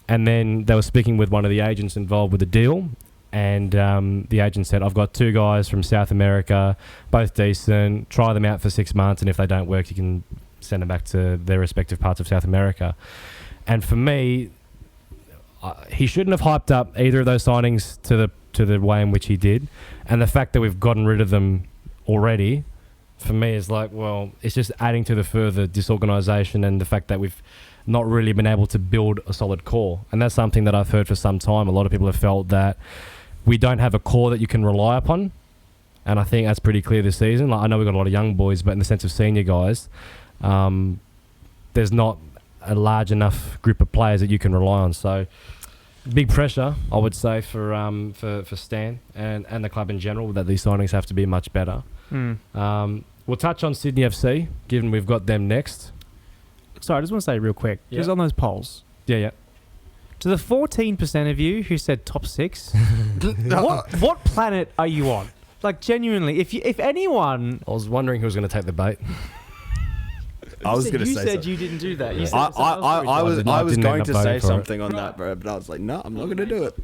And then they were speaking with one of the agents involved with the deal, and the agent said, I've got 2 guys from South America, both decent, try them out for 6 months, and if they don't work, you can send them back to their respective parts of South America. And for me, he shouldn't have hyped up either of those signings to the way in which he did, and the fact that we've gotten rid of them already, for me, is like, well, it's just adding to the further disorganisation and the fact that we've not really been able to build a solid core. And that's something that I've heard for some time. A lot of people have felt that we don't have a core that you can rely upon. And I think that's pretty clear this season. Like, I know we've got a lot of young boys, but in the sense of senior guys, there's not a large enough group of players that you can rely on. So big pressure, I would say, for Stan and the club in general, that these signings have to be much better. We'll touch on Sydney FC, given we've got them next. Sorry, I just want to say real quick, just on those polls. Yeah. To the 14% of you who said top 6, what planet are you on? Like, genuinely, if anyone... I was wondering who was going to take the bait. I was going to say You said something. you didn't do that. You said I was going to say something on it. that, bro, but I was like, no, I'm not going to do it.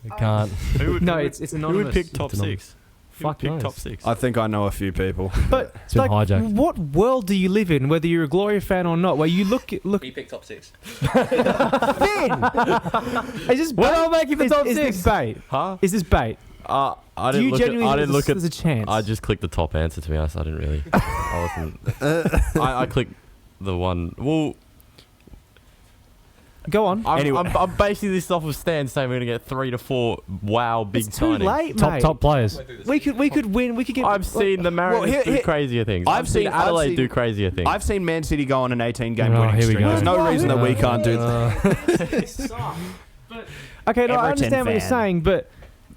You can't. It's anonymous. Who would pick top 6? Fuck knows. Top 6. I think I know a few people. But It's been hijacked. what world do you live in, whether you're a Gloria fan or not, where you look... He picked top 6. Finn! Is this bait? I'll make it for top 6. Is this bait? Huh? Is this bait? I Do didn't you look at. genuinely I didn't look at. there's a chance? I just clicked the top answer. To be honest, I didn't really. I wasn't. I clicked the one. Well, Go on. I'm basing this off of Stan saying we're gonna get 3 to 4 big It's too signings. late, mate. Top players. We could win. We could get... I've seen the Mariners do crazier things. I've seen Adelaide do crazier things. I've seen Man City go on an 18-game Oh, winning here we streak. go. There's no reason that we can't do that. Okay, no, I Everton understand what you're fan. saying, but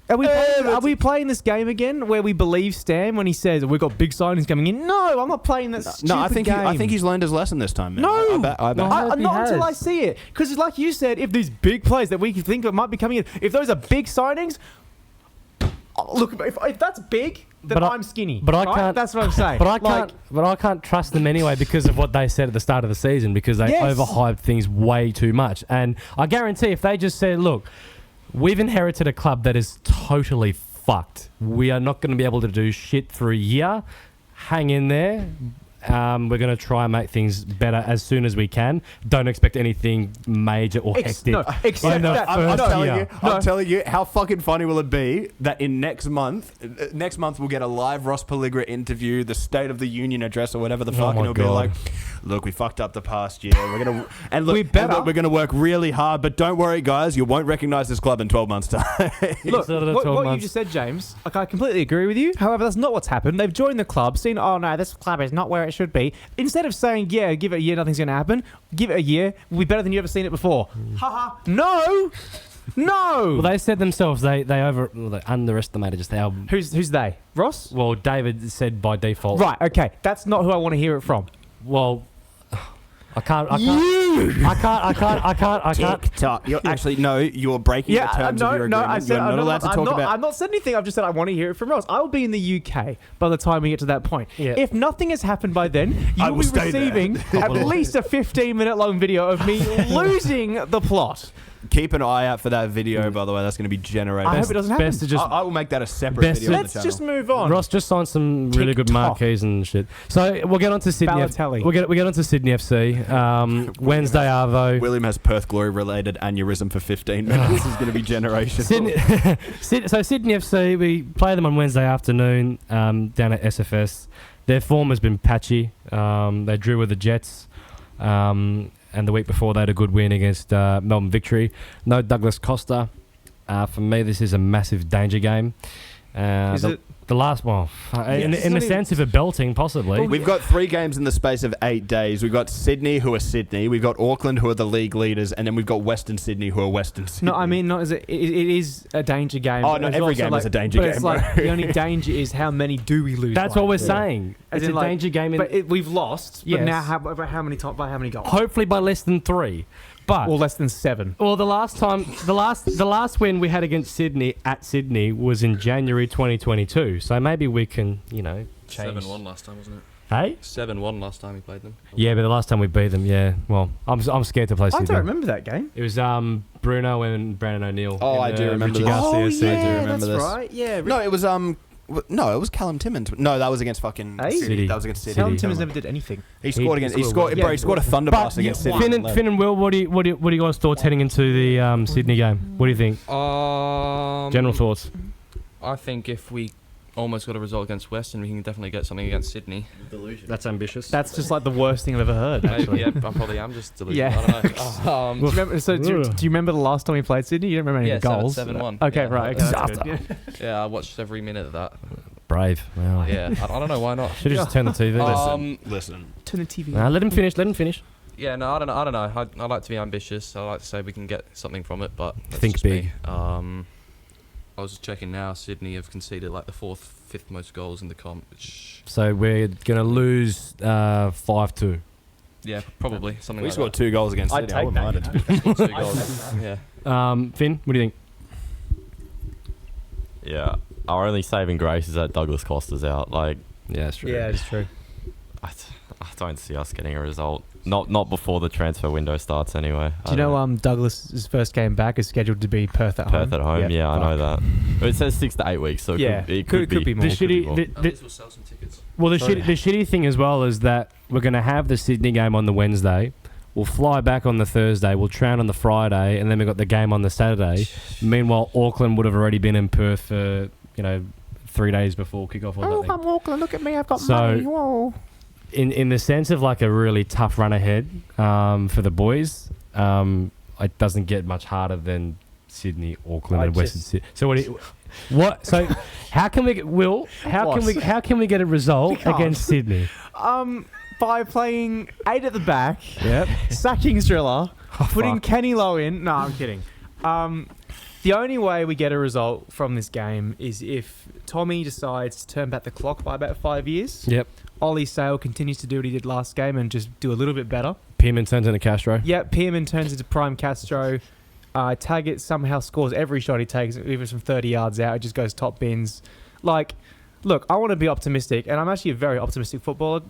Are we playing this game again where we believe Stan when he says we've got big signings coming in? No, I'm not playing that stupid game. I think he's learned his lesson this time, man. No, I bet. not until I see it. Because like you said, if these big players that we think that might be coming in, if those are big signings, look, if that's big, then I'm skinny. But I can't. That's what I'm saying. But I can't trust them anyway because of what they said at the start of the season because they overhyped things way too much. And I guarantee if they just said, look, we've inherited a club that is totally fucked. We are not going to be able to do shit for a year. Hang in there. We're going to try and make things better as soon as we can. Don't expect anything major or hectic. I'm telling you, how fucking funny will it be that in next month we'll get a live Ross Pelligra interview, the State of the Union address or whatever the fuck, and it'll be like, look, we fucked up the past year. We're gonna work really hard, but don't worry, guys, you won't recognise this club in 12 months' time. Look, what you just said, James, like, I completely agree with you. However, that's not what's happened. They've joined the club, seen, oh no, this club is not where it should be. Instead of saying, yeah, give it a year, nothing's going to happen, give it a year, we'll be better than you ever seen it before. Haha. No! Well, they said themselves they underestimated just how... Who's they? Ross? Well, David said by default. Right, okay. That's not who I want to hear it from. Well... I can't. TikTok. You're breaking the terms of your agreement. You're not allowed to talk about... I've not said anything. I've just said I want to hear it from Ross. I will be in the UK by the time we get to that point. Yeah. If nothing has happened by then, you will be receiving at least a 15-minute long video of me losing the plot. Keep an eye out for that video, by the way. That's going to be generated. I hope it doesn't happen. I will make that a separate video on the channel. Let's just move on. Ross just signed some really good marquees and shit. So we'll get on to Sydney. We'll get on to Sydney FC. Wednesday Arvo. William has Perth Glory related aneurysm for 15 minutes. This is going to be generation. So Sydney FC, we play them on Wednesday afternoon down at SFS. Their form has been patchy. They drew with the Jets. And the week before, they had a good win against Melbourne Victory. No Douglas Costa. For me, this is a massive danger game. Is it? The last one, in the sense of a belting, possibly. Well, we've got 3 games in the space of 8 days. We've got Sydney, who are Sydney. We've got Auckland, who are the league leaders. And then we've got Western Sydney, who are Western Sydney. No, I mean, it is a danger game. Oh, no, every game is a danger game, bro. The only danger is how many do we lose. That's what we're saying. It's a danger game. But we've lost. Yes. But now, by how many goals? Hopefully by less than 3. Or less than 7. Well, the last win we had against Sydney at Sydney was in January 2022. So maybe we can, change. 7-1 last time, wasn't it? Hey? 7-1 last time we played them. Yeah, but the last time we beat them, yeah. Well, I'm scared to play Sydney. I don't remember that game. It was Bruno and Brandon O'Neill. Oh, I do remember this. Oh, yeah, that's right. Yeah. No, it was it was Callum Timmins. No, that was against fucking City. That was against City. Callum Timmins never did anything. He scored a thunderblast against City. Finn and Will, what do you guys thoughts heading into the Sydney game? What do you think? General thoughts. I think if we almost got a result against Western, we can definitely get something against Sydney. Delusion. That's ambitious. That's just like the worst thing I've ever heard. Actually. Yeah, I probably am just delusional. Yeah. I don't know. Do you remember the last time we played Sydney? You don't remember any goals? 7-1. Okay, yeah, right. Okay, yeah, I watched every minute of that. Brave. Wow. Yeah, I don't know why not. Should have just turned the TV. Listen. Turn the TV. Let him finish. Yeah, no, I don't know. I like to be ambitious. I like to say we can get something from it, but think big. I was just checking now. Sydney have conceded like the 5th most goals in the comp. So we're gonna lose 5-2. Yeah, probably something. We like scored that. 2 goals against Sydney. I wouldn't mind it. 2 goals. Yeah. Finn, what do you think? Yeah, our only saving grace is that Douglas Costa's out. Like, yeah, that's true. Yeah, it's true. I don't see us getting a result. Not before the transfer window starts, anyway. Do you know Douglas's first game back is scheduled to be Perth at home? Perth at home, yeah, I know that. But it says 6 to 8 weeks, so it could be more. The shitty thing as well is that we're going to have the Sydney game on the Wednesday. We'll fly back on the Thursday. We'll train on the Friday, and then we've got the game on the Saturday. Meanwhile, Auckland would have already been in Perth for 3 days before kickoff or something. Oh, I'm Auckland. Look at me. I've got money. Whoa. In the sense of like a really tough run ahead for the boys, it doesn't get much harder than Sydney, Auckland, and Western Sydney. So So how can we How can we get a result against Sydney? By playing 8 at the back. Yep. Sacking Driller. Putting Kenny Lowe in. No, I'm kidding. The only way we get a result from this game is if Tommy decides to turn back the clock by about 5 years. Yep. Ollie Sale continues to do what he did last game and just do a little bit better. Pearman turns into Castro. Yeah, Pearman turns into Prime Castro. Taggart somehow scores every shot he takes, even from 30 yards out. It just goes top bins. Like, look, I want to be optimistic, and I'm actually a very optimistic football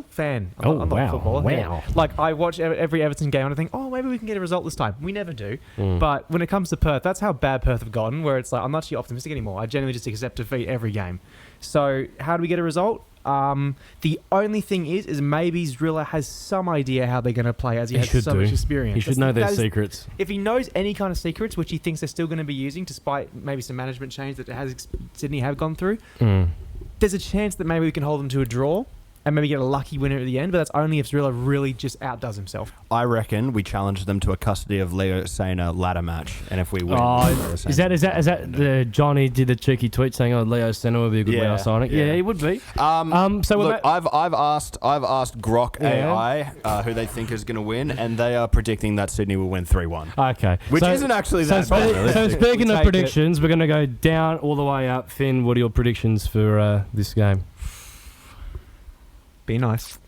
fan. I'm not a footballer. Wow. Yeah. Like, I watch every Everton game and I think, oh, maybe we can get a result this time. We never do. But when it comes to Perth, that's how bad Perth have gotten, where it's like, I'm not actually optimistic anymore. I generally just accept defeat every game. So, how do we get a result? The only thing is maybe Zrilla has some idea how they're going to play as he has so much experience. He should know their secrets. If he knows any kind of secrets, which he thinks they're still going to be using, despite maybe some management change that Sydney have gone through, there's a chance that maybe we can hold them to a draw and maybe get a lucky winner at the end, but that's only if Zrilla really just outdoes himself. I reckon we challenge them to a custody of Leo Sainer ladder match, and if we win, is that the Johnny did the cheeky tweet saying, "Oh, Leo Sainer would be a good way of signing"? Yeah, he would be. So look, I've asked Grok AI who they think is going to win, and they are predicting that Sydney will win 3-1. Okay, which isn't actually that bad. So speaking of predictions, we're going to go down all the way up. Finn, what are your predictions for this game? Be nice.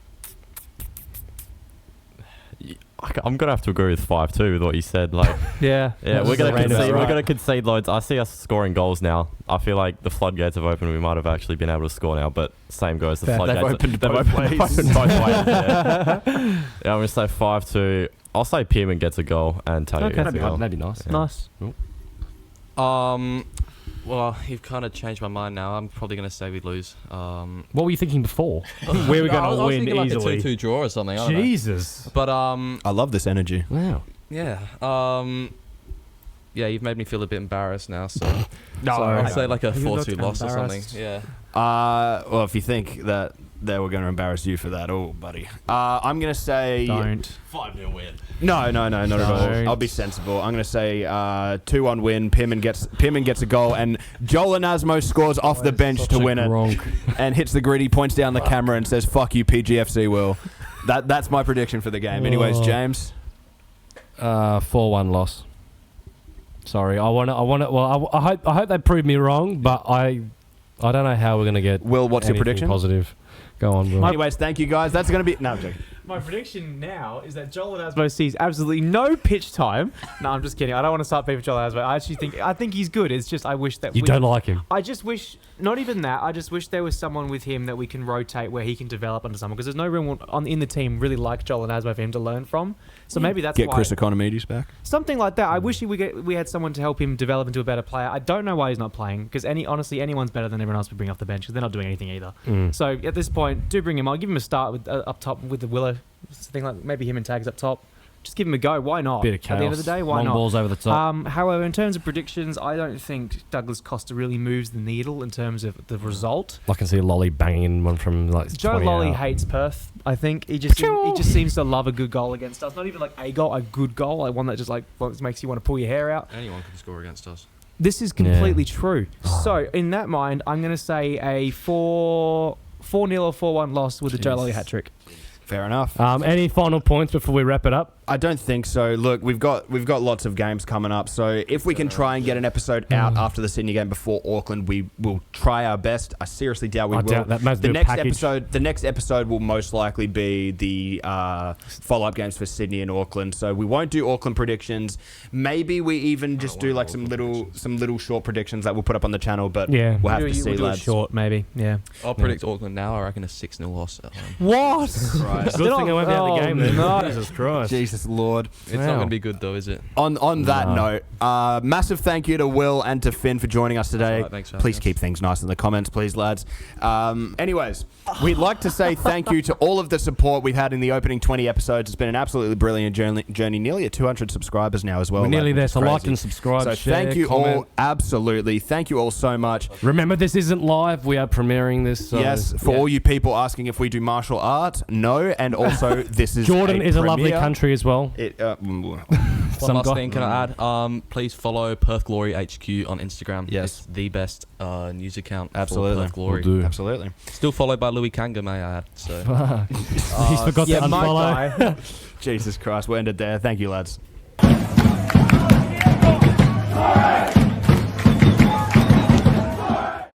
I'm gonna have to agree with 5-2 with what you said. Like, yeah, we're gonna concede loads. I see us scoring goals now. I feel like the floodgates have opened. We might have actually been able to score now, but same goes. The floodgates they've opened both ways. Yeah, I'm gonna say 5-2. I'll say Pearman gets a goal and Taylor gets a goal. That'd be nice. Yeah. Nice. Cool. Well, you've kind of changed my mind now. I'm probably going to say we lose. What were you thinking before? We were going to win like easily. A 2-2 draw or something. I don't Jesus. know. But I love this energy. Wow. Yeah. Yeah, you've made me feel a bit embarrassed now. So, I'll say like a 4-2 loss or something. Yeah. Well, if you think that they were going to embarrass you for that, buddy. I'm going to say... Don't. 5-0 win. No, not at all. I'll be sensible. I'm going to say 2-1 win. Pearman gets a goal, and Joel Anasmo scores off the bench to win it, and hits the grid. He points down the camera and says, "Fuck you, PGFC." Will. That's my prediction for the game. Anyways, James. 4-1 loss. Sorry, I want to. Well, I hope they prove me wrong, but I don't know how we're going to get. Will, what's your prediction? Positive. Go on, Will. Anyways, thank you guys. That's going to be... No, I'm joking. My prediction now is that Joel Anasmo sees absolutely no pitch time. No, I'm just kidding. I don't want to start beef with Joel Anasmo. I think he's good. It's just I wish that you don't like him. I just wish, not even that. I just wish there was someone with him that we can rotate where he can develop under someone, because there's no room in the team really like Joel Anasmo for him to learn from. So maybe that's get why. Chris Economides back. Something like that. I wish we had someone to help him develop into a better player. I don't know why he's not playing, because honestly anyone's better than everyone else to bring off the bench, because they're not doing anything either. So at this point, do bring him on. Give him a start with up top with the Willow. Thing like maybe him and Tags up top. Just give him a go. Why not? Bit of chaos. At the end of the day, why Long not? balls over the top. However, in terms of predictions, I don't think Douglas Costa really moves the needle in terms of the result. I can see Lolly banging one from like Joe 20 Lolly out. hates Perth. I think he just seems to love a good goal against us. Not even like a goal, a good goal, like one that just like makes you want to pull your hair out. Anyone can score against us. This is completely true. So in that mind, I'm going to say a 4-0 or 4-1 loss with a Joe Lolly hat trick. Fair enough. Any final points before we wrap it up? I don't think so. Look, we've got lots of games coming up, so if we can try and get an episode out after the Sydney game before Auckland, we will try our best. I seriously doubt we will. Doubt that. The next episode will most likely be the follow-up games for Sydney and Auckland. So we won't do Auckland predictions. Maybe we even just do like some little short predictions that we'll put up on the channel. But we'll have to see, lads. Short, maybe. Yeah. I'll predict Auckland now. I reckon a 6-0 loss at home. What? Good thing I won't be out of the game then. No. Jesus Christ. Jesus Lord. It's not going to be good though, is it? On that note, massive thank you to Will and to Finn for joining us today. Right, thanks for please having keep things nice in the comments, please, lads. Anyways, we'd like to say thank you to all of the support we've had in the opening 20 episodes. It's been an absolutely brilliant journey. Nearly at 200 subscribers now as well. We're nearly there, so crazy. like and subscribe, so share, thank you comment. all. Absolutely. Thank you all so much. Remember, this isn't live. We are premiering this. So yes, for all you people asking if we do martial art, no. And also, this is Jordan is a lovely country as well. One last thing, can I add? Please follow Perth Glory HQ on Instagram. Yes. It's the best news account Absolutely. for Perth Glory. Will do. Absolutely. Still followed by Louis Kanga, may I add. So. He's forgot to unfollow. Jesus Christ, we're ended there. Thank you, lads.